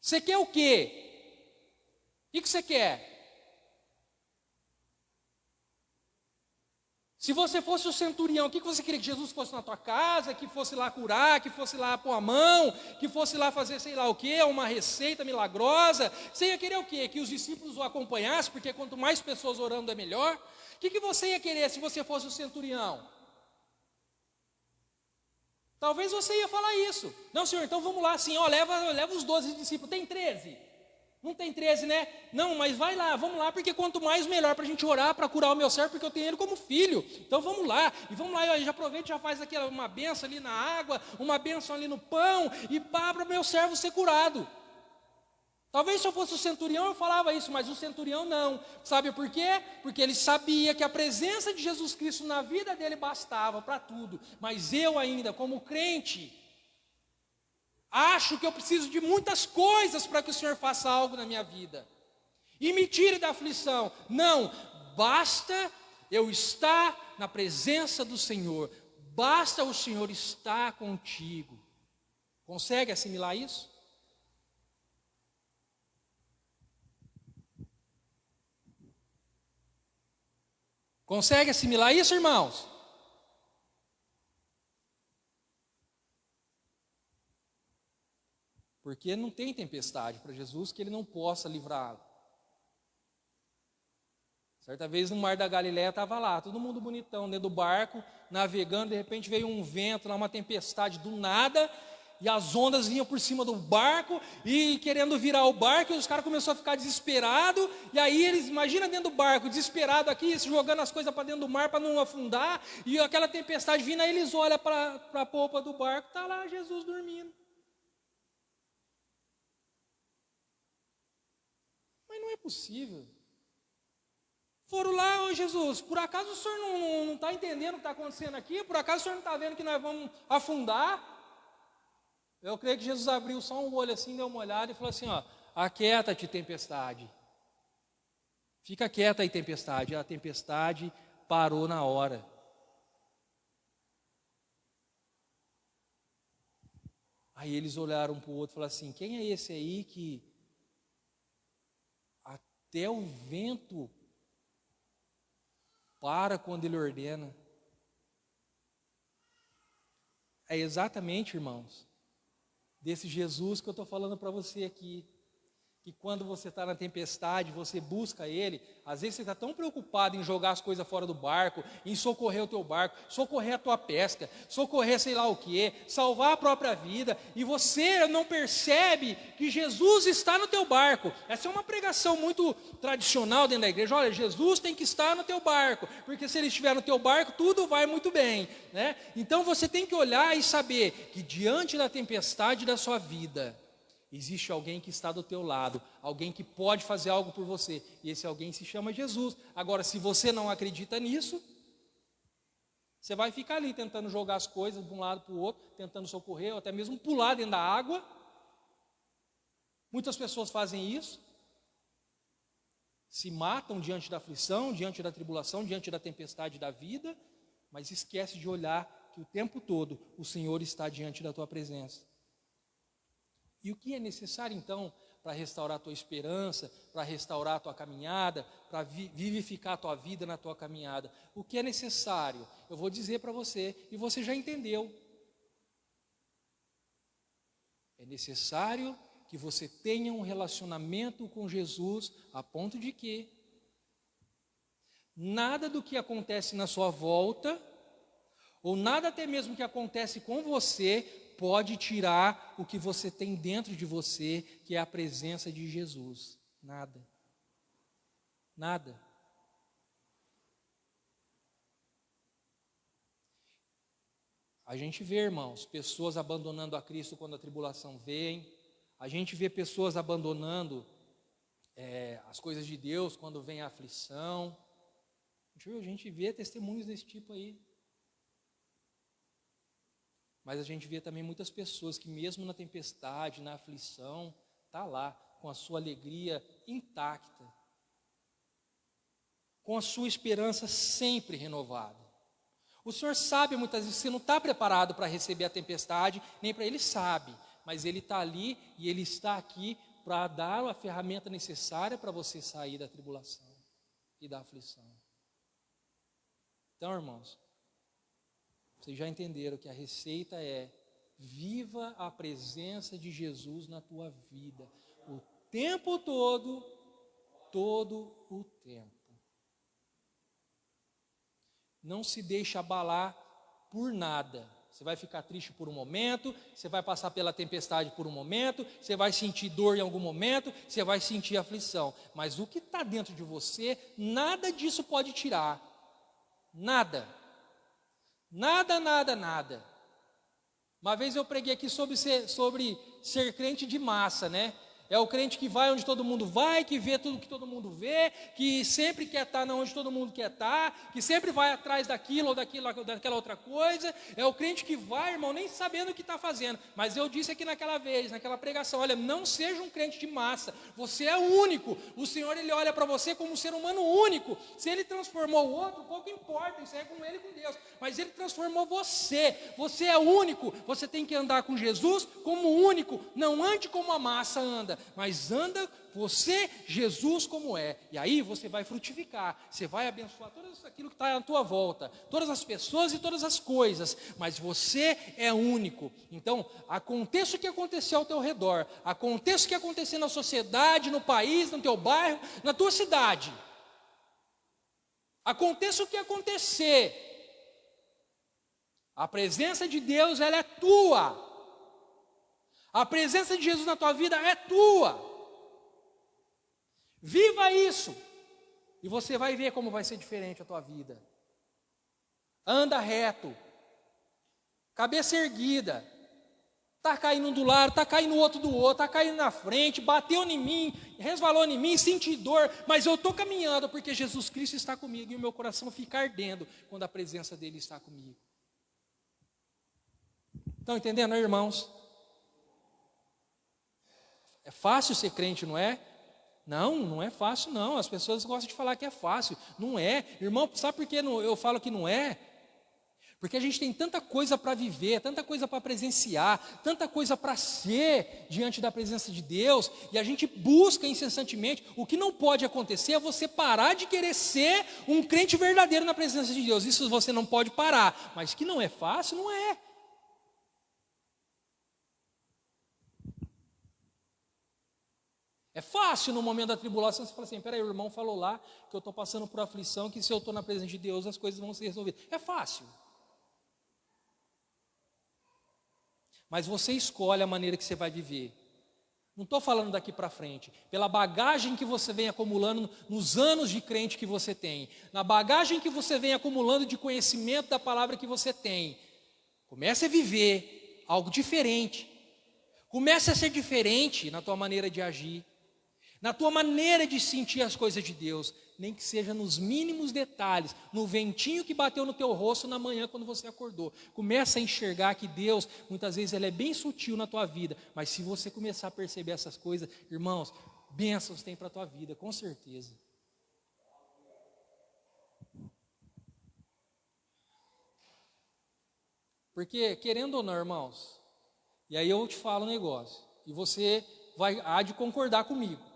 você quer o quê? O que você quer? Se você fosse o centurião, o que você queria? Que Jesus fosse na tua casa, que fosse lá curar, que fosse lá pôr a mão, que fosse lá fazer sei lá o quê, uma receita milagrosa. Você ia querer o quê? Que os discípulos o acompanhassem, porque quanto mais pessoas orando é melhor. O que você ia querer se você fosse o centurião? Talvez você ia falar isso. Não, Senhor, então vamos lá, assim, ó, leva os 12 discípulos. Tem 13? Não tem 13, né? Não, mas vai lá, vamos lá, porque quanto mais melhor para a gente orar, para curar o meu servo, porque eu tenho ele como filho. Então vamos lá, e vamos lá, já aproveita, já faz aqui uma benção ali na água, uma benção ali no pão, e pá, para o meu servo ser curado. Talvez se eu fosse o centurião eu falava isso, mas o centurião não. Sabe por quê? Porque ele sabia que a presença de Jesus Cristo na vida dele bastava para tudo. Mas eu ainda, como crente, acho que eu preciso de muitas coisas para que o Senhor faça algo na minha vida. E me tire da aflição. Não, basta eu estar na presença do Senhor. Basta o Senhor estar contigo. Consegue assimilar isso? Consegue assimilar isso, irmãos? Porque não tem tempestade para Jesus que ele não possa livrá-lo. Certa vez no mar da Galileia estava lá, todo mundo bonitão, dentro do barco, navegando, de repente veio um vento, lá, uma tempestade do nada, e as ondas vinham por cima do barco, e querendo virar o barco, e os caras começaram a ficar desesperados, e aí eles, imagina dentro do barco, desesperado aqui, jogando as coisas para dentro do mar para não afundar, e aquela tempestade vindo, aí eles olham para a polpa do barco, está lá Jesus dormindo. Mas não é possível. Foram lá, ô Jesus, por acaso o senhor não está entendendo o que está acontecendo aqui? Por acaso o senhor não está vendo que nós vamos afundar? Eu creio que Jesus abriu só um olho assim, deu uma olhada e falou assim, ó, aquieta-te, tempestade. Fica quieta aí, tempestade. A tempestade parou na hora. Aí eles olharam um para o outro e falaram assim, quem é esse aí que até o vento para quando ele ordena? É exatamente, irmãos, desse Jesus que eu estou falando para você aqui. Que quando você está na tempestade, você busca Ele, às vezes você está tão preocupado em jogar as coisas fora do barco, em socorrer o teu barco, socorrer a tua pesca, socorrer sei lá o que, salvar a própria vida, e você não percebe que Jesus está no teu barco. Essa é uma pregação muito tradicional dentro da igreja. Olha, Jesus tem que estar no teu barco, porque se Ele estiver no teu barco, tudo vai muito bem, né? Então você tem que olhar e saber que diante da tempestade da sua vida, existe alguém que está do teu lado, alguém que pode fazer algo por você, e esse alguém se chama Jesus. Agora, se você não acredita nisso, você vai ficar ali tentando jogar as coisas de um lado para o outro, tentando socorrer, ou até mesmo pular dentro da água. Muitas pessoas fazem isso, se matam diante da aflição, diante da tribulação, diante da tempestade da vida, mas esquece de olhar que o tempo todo o Senhor está diante da tua presença. E o que é necessário então para restaurar a tua esperança, para restaurar a tua caminhada, para vivificar a tua vida na tua caminhada? O que é necessário? Eu vou dizer para você, e você já entendeu. É necessário que você tenha um relacionamento com Jesus, a ponto de que nada do que acontece na sua volta, ou nada até mesmo que acontece com você, pode tirar o que você tem dentro de você, que é a presença de Jesus. Nada. Nada. A gente vê, irmãos, pessoas abandonando a Cristo quando a tribulação vem. A gente vê pessoas abandonando as coisas de Deus quando vem a aflição. A gente vê testemunhos desse tipo aí. Mas a gente vê também muitas pessoas que mesmo na tempestade, na aflição, está lá com a sua alegria intacta, com a sua esperança sempre renovada. O Senhor sabe muitas vezes que você não está preparado para receber a tempestade, nem para Ele sabe, mas Ele está ali e Ele está aqui para dar a ferramenta necessária para você sair da tribulação e da aflição. Então, irmãos, vocês já entenderam que a receita é: viva a presença de Jesus na tua vida, o tempo todo, todo o tempo. Não se deixe abalar por nada. Você vai ficar triste por um momento, você vai passar pela tempestade por um momento, você vai sentir dor em algum momento, você vai sentir aflição. Mas o que está dentro de você, nada disso pode tirar. Nada. Nada, nada, nada. Uma vez eu preguei aqui sobre ser crente de massa, né? É o crente que vai onde todo mundo vai, que vê tudo que todo mundo vê, que sempre quer estar onde todo mundo quer estar, que sempre vai atrás daquilo ou daquela outra coisa. É o crente que vai, irmão, nem sabendo o que está fazendo. Mas eu disse aqui naquela pregação, olha, não seja um crente de massa. Você é único. O Senhor, Ele olha para você como um ser humano único. Se Ele transformou o outro, pouco importa, isso é com Ele e com Deus. Mas Ele transformou você. Você é único. Você tem que andar com Jesus como único. Não ande como a massa anda, mas anda você, Jesus, como é. E aí você vai frutificar, você vai abençoar tudo aquilo que está à tua volta, todas as pessoas e todas as coisas, mas você é único. Então, aconteça o que acontecer ao teu redor, aconteça o que acontecer na sociedade, no país, no teu bairro, na tua cidade, aconteça o que acontecer, a presença de Deus, ela é tua. A presença de Jesus na tua vida é tua. Viva isso. E você vai ver como vai ser diferente a tua vida. Anda reto. Cabeça erguida. Está caindo um do lado, está caindo o outro do outro, está caindo na frente, bateu em mim, resvalou em mim, senti dor, mas eu estou caminhando porque Jesus Cristo está comigo e o meu coração fica ardendo quando a presença dele está comigo. Estão entendendo, irmãos? É fácil ser crente, não é? Não, não é fácil não, as pessoas gostam de falar que é fácil, não é. Irmão, sabe por que eu falo que não é? Porque a gente tem tanta coisa para viver, tanta coisa para presenciar, tanta coisa para ser diante da presença de Deus, e a gente busca incessantemente. O que não pode acontecer é você parar de querer ser um crente verdadeiro na presença de Deus. Isso você não pode parar, mas que não é fácil, não é. É fácil no momento da tribulação, você fala assim, peraí, o irmão falou lá que eu estou passando por aflição, que se eu estou na presença de Deus as coisas vão ser resolvidas. É fácil. Mas você escolhe a maneira que você vai viver. Não estou falando daqui para frente. Pela bagagem que você vem acumulando nos anos de crente que você tem. Na bagagem que você vem acumulando de conhecimento da palavra que você tem. Comece a viver algo diferente. Comece a ser diferente na tua maneira de agir. Na tua maneira de sentir as coisas de Deus. Nem que seja nos mínimos detalhes, no ventinho que bateu no teu rosto na manhã quando você acordou. Começa a enxergar que Deus, muitas vezes, Ele é bem sutil na tua vida, mas se você começar a perceber essas coisas, irmãos, bênçãos tem para a tua vida, com certeza. Porque, querendo ou não, irmãos, e aí eu te falo um negócio, e você há de concordar comigo,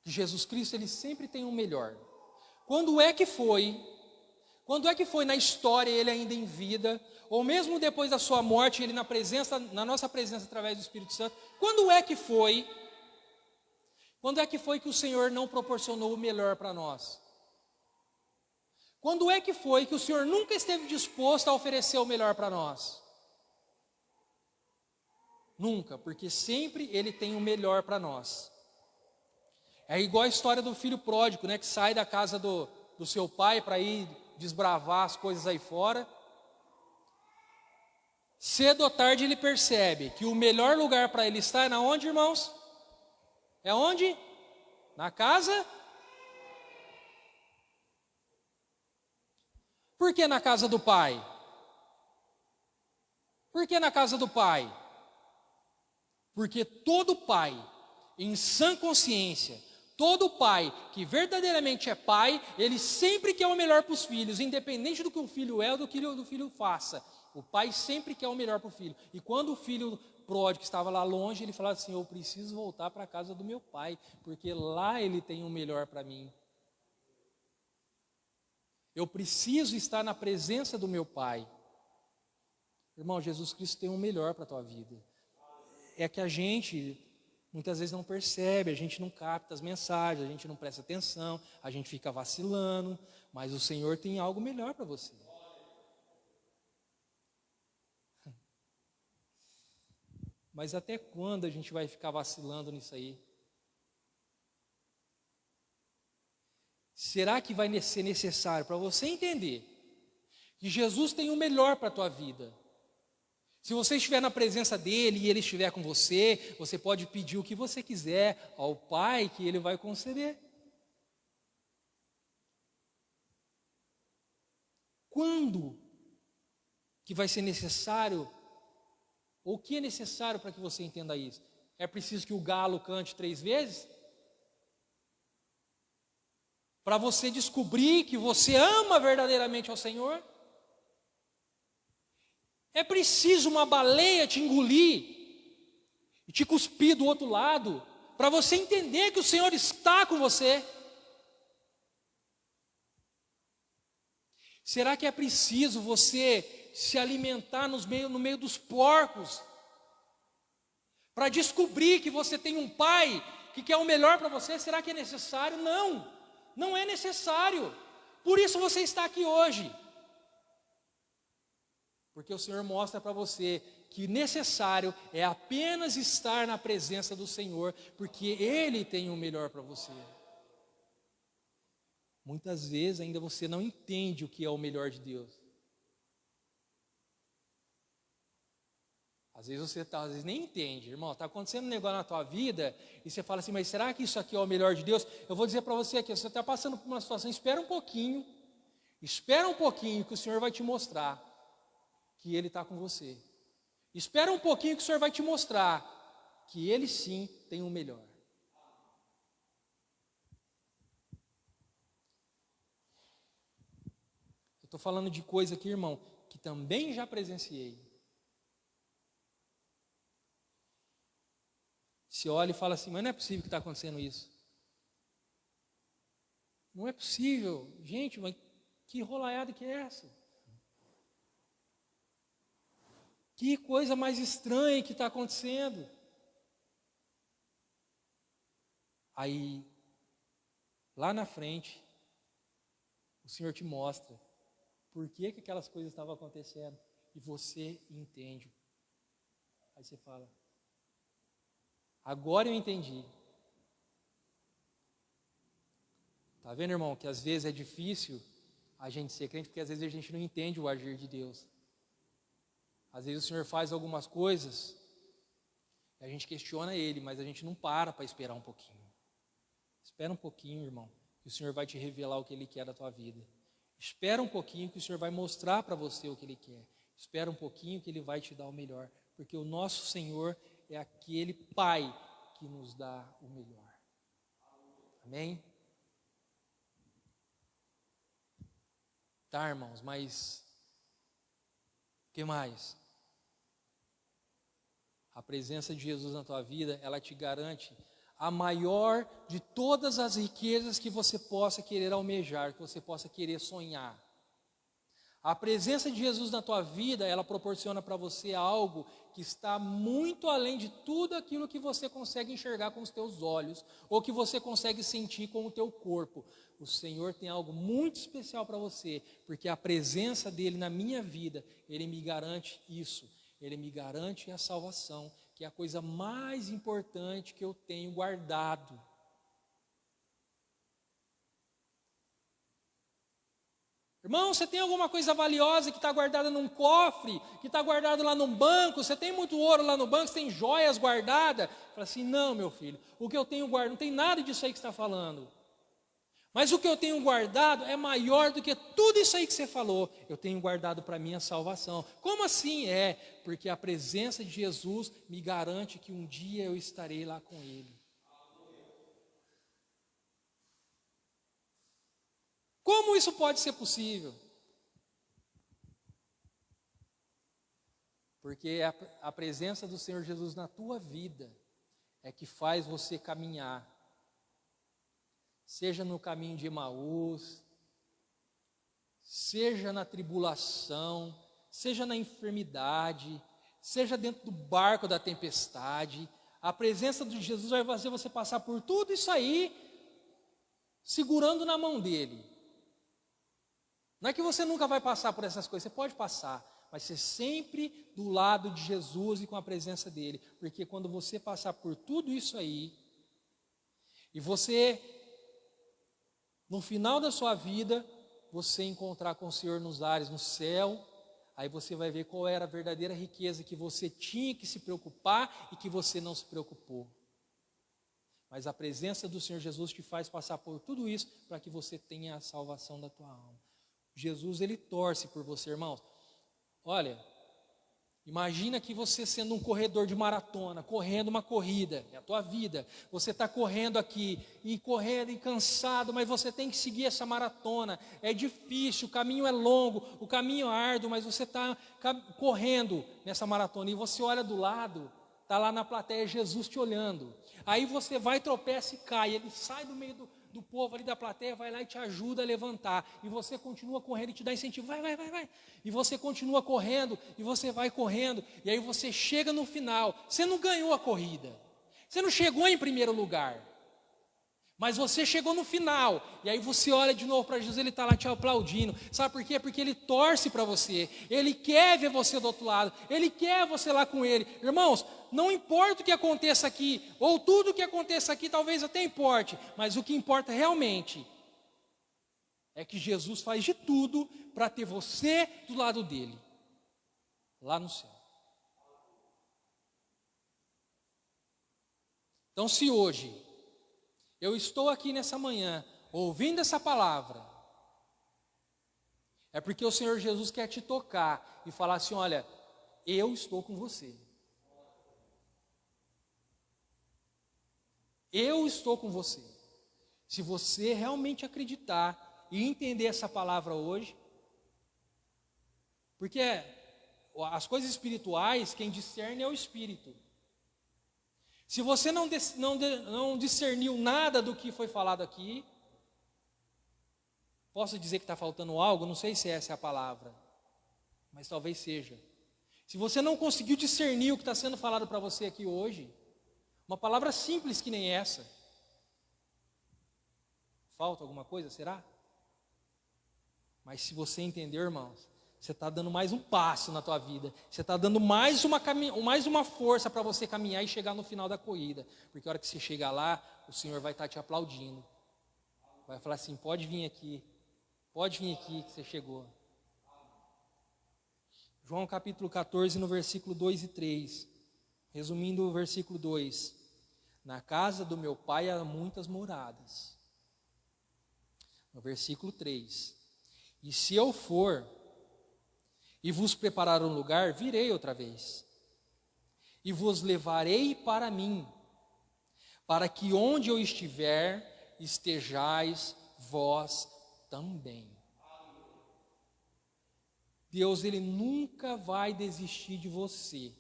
que Jesus Cristo, Ele sempre tem o melhor. Quando é que foi na história Ele ainda em vida, ou mesmo depois da sua morte, Ele na nossa presença através do Espírito Santo, quando é que foi que o Senhor não proporcionou o melhor para nós? Quando é que foi que o Senhor nunca esteve disposto a oferecer o melhor para nós? Nunca, porque sempre Ele tem o melhor para nós. É igual a história do filho pródigo, né, que sai da casa do seu pai para ir desbravar as coisas aí fora. Cedo ou tarde ele percebe que o melhor lugar para ele estar é na onde, irmãos? É onde? Na casa? Por que na casa do pai? Por que na casa do pai? Porque todo pai, em sã consciência, todo pai que verdadeiramente é pai, ele sempre quer o melhor para os filhos, independente do que o filho é ou do que o filho faça. O pai sempre quer o melhor para o filho. E quando o filho pródigo estava lá longe, ele falava assim, eu preciso voltar para a casa do meu pai, porque lá ele tem o melhor para mim. Eu preciso estar na presença do meu pai. Irmão, Jesus Cristo tem o melhor para a tua vida. É que a gente muitas vezes não percebe, a gente não capta as mensagens, a gente não presta atenção, a gente fica vacilando, mas o Senhor tem algo melhor para você. Mas até quando a gente vai ficar vacilando nisso aí? Será que vai ser necessário para você entender que Jesus tem o melhor para a tua vida? Se você estiver na presença dele e ele estiver com você, você pode pedir o que você quiser ao Pai que ele vai conceder. Quando que vai ser necessário, ou o que é necessário para que você entenda isso? É preciso que o galo cante 3 vezes? Para você descobrir que você ama verdadeiramente ao Senhor? É preciso uma baleia te engolir e te cuspir do outro lado para você entender que o Senhor está com você? Será que é preciso você se alimentar no meio dos porcos para descobrir que você tem um pai que quer o melhor para você? Será que é necessário? Não, não é necessário. Por isso você está aqui hoje. Porque o Senhor mostra para você que o necessário é apenas estar na presença do Senhor, porque Ele tem o melhor para você. Muitas vezes ainda você não entende o que é o melhor de Deus. Às vezes você às vezes nem entende, irmão, está acontecendo um negócio na tua vida, e você fala assim, mas será que isso aqui é o melhor de Deus? Eu vou dizer para você aqui, você está passando por uma situação, espera um pouquinho que o Senhor vai te mostrar que Ele está com você. Espera um pouquinho que o Senhor vai te mostrar que Ele sim tem o melhor. Eu estou falando de coisa aqui, irmão, que também já presenciei. Você olha e fala assim, mas não é possível que está acontecendo isso. Não é possível. Gente, mas que rolaiada que é essa? Que coisa mais estranha que está acontecendo. Aí, lá na frente, o Senhor te mostra por que aquelas coisas estavam acontecendo. E você entende. Aí você fala, agora eu entendi. Está vendo, irmão, que às vezes é difícil a gente ser crente, porque às vezes a gente não entende o agir de Deus. Às vezes o Senhor faz algumas coisas, e a gente questiona Ele, mas a gente não para esperar um pouquinho. Espera um pouquinho, irmão, que o Senhor vai te revelar o que Ele quer da tua vida. Espera um pouquinho que o Senhor vai mostrar para você o que Ele quer. Espera um pouquinho que Ele vai te dar o melhor, porque o nosso Senhor é aquele Pai que nos dá o melhor. Amém? Tá, irmãos, mas o que mais? A presença de Jesus na tua vida, ela te garante a maior de todas as riquezas que você possa querer almejar, que você possa querer sonhar. A presença de Jesus na tua vida, ela proporciona para você algo que está muito além de tudo aquilo que você consegue enxergar com os teus olhos, ou que você consegue sentir com o teu corpo. O Senhor tem algo muito especial para você, porque a presença dEle na minha vida, Ele me garante isso. Ele me garante a salvação, que é a coisa mais importante que eu tenho guardado. Irmão, você tem alguma coisa valiosa que está guardada num cofre, que está guardado lá num banco, você tem muito ouro lá no banco, você tem joias guardadas? Fala assim, não, meu filho, o que eu tenho guardado, não tem nada disso aí que você está falando. Mas o que eu tenho guardado é maior do que tudo isso aí que você falou. Eu tenho guardado para mim a salvação. Como assim? Porque a presença de Jesus me garante que um dia eu estarei lá com Ele. Como isso pode ser possível? Porque a presença do Senhor Jesus na tua vida é que faz você caminhar. Seja no caminho de Emaús, seja na tribulação, seja na enfermidade, seja dentro do barco da tempestade, a presença de Jesus vai fazer você passar por tudo isso aí, segurando na mão dele. Não é que você nunca vai passar por essas coisas, você pode passar, mas ser sempre do lado de Jesus e com a presença dele, porque quando você passar por tudo isso aí, e você, no final da sua vida, você encontrar com o Senhor nos ares, no céu, aí você vai ver qual era a verdadeira riqueza que você tinha que se preocupar e que você não se preocupou. Mas a presença do Senhor Jesus te faz passar por tudo isso para que você tenha a salvação da tua alma. Jesus, Ele torce por você, irmãos. Olha, imagina que você sendo um corredor de maratona, correndo uma corrida, é a tua vida. Você está correndo aqui, e correndo, e cansado, mas você tem que seguir essa maratona. É difícil, o caminho é longo, o caminho é árduo, mas você está correndo nessa maratona. E você olha do lado, está lá na plateia Jesus te olhando. Aí você vai, tropeça e cai, ele sai do meio do povo ali da plateia, vai lá e te ajuda a levantar, e você continua correndo e te dá incentivo, vai, e você continua correndo, e você vai correndo, e aí você chega no final, você não ganhou a corrida, você não chegou em primeiro lugar, Mas você chegou no final, e aí você olha de novo para Jesus, ele está lá te aplaudindo. Sabe por quê? Porque ele torce para você, ele quer ver você do outro lado, ele quer você lá com ele. Irmãos, não importa o que aconteça aqui, ou tudo o que aconteça aqui talvez até importe, mas o que importa realmente é que Jesus faz de tudo para ter você do lado dele, lá no céu. Então, se hoje eu estou aqui nessa manhã, ouvindo essa palavra, é porque o Senhor Jesus quer te tocar e falar assim: olha, eu estou com você. Eu estou com você. Se você realmente acreditar e entender essa palavra hoje, porque as coisas espirituais, quem discerne é o Espírito. Se você não discerniu nada do que foi falado aqui, posso dizer que está faltando algo? Não sei se essa é a palavra, mas talvez seja. Se você não conseguiu discernir o que está sendo falado para você aqui hoje, uma palavra simples que nem essa, falta alguma coisa, será? Mas se você entender, irmãos, você está dando mais um passo na tua vida. Você está dando mais uma força para você caminhar e chegar no final da corrida. Porque a hora que você chegar lá, o Senhor vai estar te aplaudindo. Vai falar assim: pode vir aqui que você chegou. João capítulo 14, no versículo 2 e 3. Resumindo o versículo 2. Na casa do meu pai há muitas moradas. No versículo 3. E se eu for e vos preparar um lugar, virei outra vez, e vos levarei para mim, para que onde eu estiver, estejais vós também. Deus, Ele nunca vai desistir de você.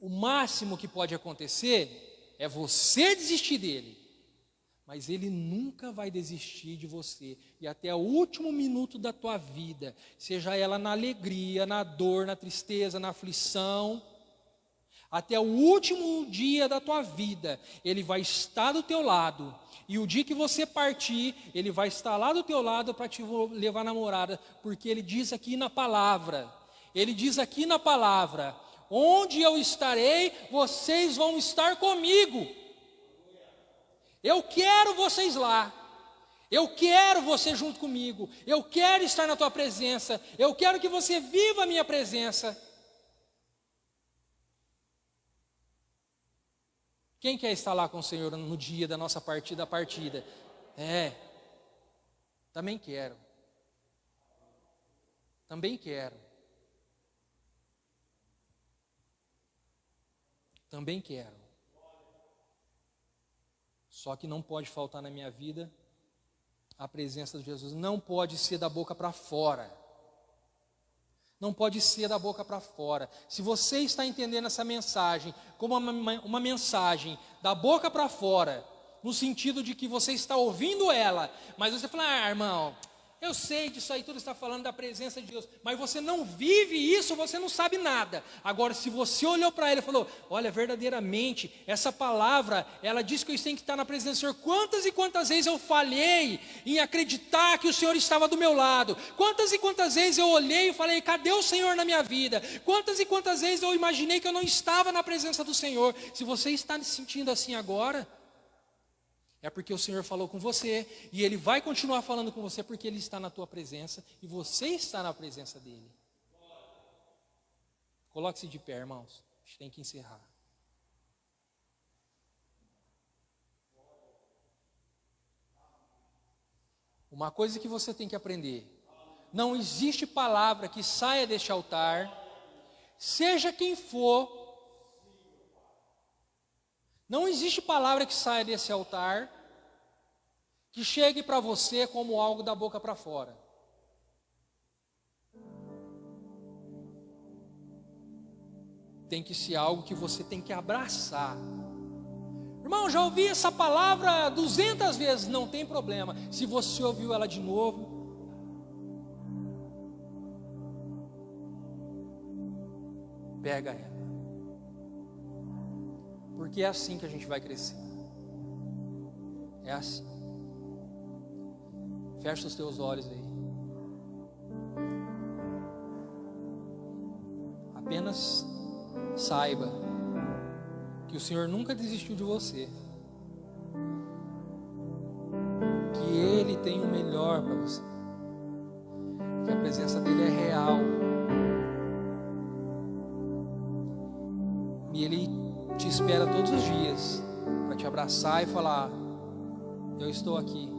O máximo que pode acontecer é você desistir dele, mas Ele nunca vai desistir de você. E até o último minuto da tua vida, seja ela na alegria, na dor, na tristeza, na aflição, até o último dia da tua vida, Ele vai estar do teu lado. E o dia que você partir, Ele vai estar lá do teu lado para te levar na morada. Porque Ele diz aqui na palavra, onde eu estarei, vocês vão estar comigo. Eu quero vocês lá, eu quero você junto comigo, eu quero estar na tua presença, eu quero que você viva a minha presença. Quem quer estar lá com o Senhor no dia da nossa partida? Também quero. Também quero. Também quero. Só que não pode faltar na minha vida a presença de Jesus. Não pode ser da boca para fora. Não pode ser da boca para fora. Se você está entendendo essa mensagem como uma mensagem da boca para fora, no sentido de que você está ouvindo ela, mas você fala: irmão, eu sei disso aí, tudo está falando da presença de Deus, mas você não vive isso, você não sabe nada. Agora, se você olhou para ele e falou: olha, verdadeiramente, essa palavra, ela diz que eu tenho que estar na presença do Senhor. Quantas e quantas vezes eu falhei em acreditar que o Senhor estava do meu lado? Quantas e quantas vezes eu olhei e falei: cadê o Senhor na minha vida? Quantas e quantas vezes eu imaginei que eu não estava na presença do Senhor? Se você está se sentindo assim agora, é porque o Senhor falou com você, e Ele vai continuar falando com você, porque Ele está na tua presença, e você está na presença dEle. Coloque-se de pé, irmãos, a gente tem que encerrar. Uma coisa que você tem que aprender: não existe palavra que saia deste altar, seja quem for. Não existe palavra que saia desse altar que chegue para você como algo da boca para fora. Tem que ser algo que você tem que abraçar. Irmão, já ouvi essa palavra 200 vezes, não tem problema. Se você ouviu ela de novo, pega ela. Porque é assim que a gente vai crescer. É assim. Fecha os teus olhos aí. Apenas saiba que o Senhor nunca desistiu de você. Que Ele tem o melhor para você. Que a presença dEle é real. E Ele te espera todos os dias para te abraçar e falar: eu estou aqui.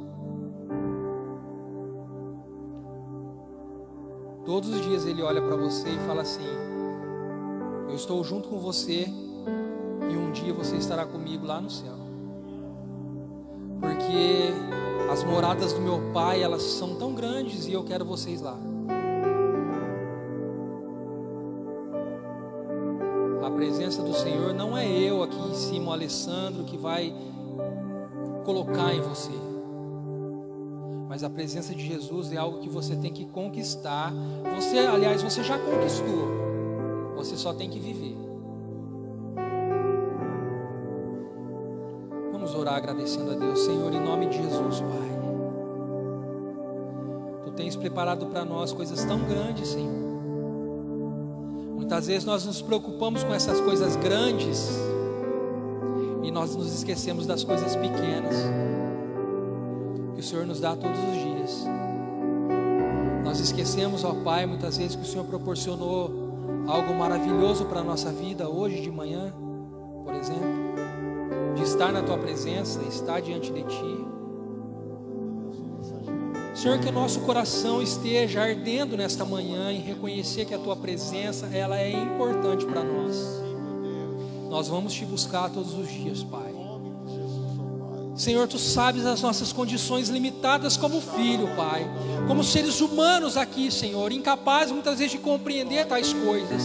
Todos os dias Ele olha para você e fala assim: eu estou junto com você e um dia você estará comigo lá no céu. Porque as moradas do meu Pai, elas são tão grandes e eu quero vocês lá. A presença do Senhor não é eu aqui em cima, o Alessandro, que vai colocar em você. Mas a presença de Jesus é algo que você tem que conquistar. Você já conquistou. Você só tem que viver. Vamos orar agradecendo a Deus. Senhor, em nome de Jesus, Pai, Tu tens preparado para nós coisas tão grandes, Senhor. Muitas vezes nós nos preocupamos com essas coisas grandes e nós nos esquecemos das coisas pequenas que o Senhor nos dá todos os dias. Nós esquecemos, ó Pai, muitas vezes que o Senhor proporcionou algo maravilhoso para a nossa vida hoje de manhã, por exemplo, de estar na Tua presença, estar diante de Ti. Senhor, que o nosso coração esteja ardendo nesta manhã em reconhecer que a Tua presença, ela é importante para nós. Nós vamos Te buscar todos os dias, Pai. Senhor, Tu sabes as nossas condições limitadas como filho, Pai, como seres humanos aqui, Senhor, incapazes muitas vezes de compreender tais coisas.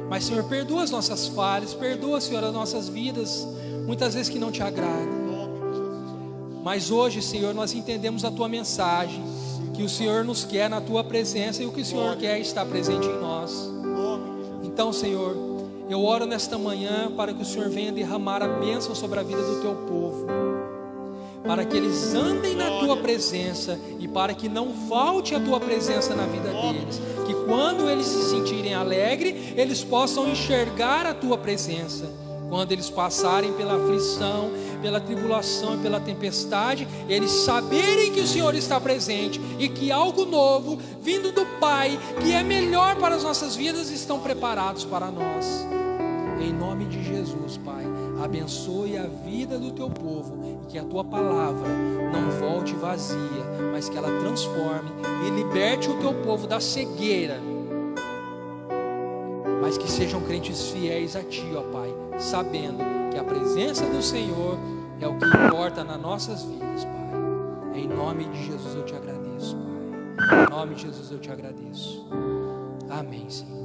Mas, Senhor, perdoa as nossas falhas, perdoa, Senhor, as nossas vidas, muitas vezes que não Te agradam. Mas hoje, Senhor, nós entendemos a Tua mensagem, que o Senhor nos quer na Tua presença e o que o Senhor quer é estar presente em nós. Então, Senhor, eu oro nesta manhã para que o Senhor venha derramar a bênção sobre a vida do Teu povo, para que eles andem na Tua presença e para que não falte a Tua presença na vida deles, que quando eles se sentirem alegres, eles possam enxergar a Tua presença. Quando eles passarem pela aflição, pela tribulação e pela tempestade, eles saberem que o Senhor está presente e que algo novo, vindo do Pai, que é melhor para as nossas vidas, estão preparados para nós. Em nome de Jesus, Pai, abençoe a vida do Teu povo e que a Tua palavra não volte vazia, mas que ela transforme e liberte o Teu povo da cegueira, mas que sejam crentes fiéis a Ti, ó Pai, sabendo que a presença do Senhor é o que importa nas nossas vidas, Pai. Em nome de Jesus eu Te agradeço, Pai. Em nome de Jesus eu Te agradeço. Amém, Senhor.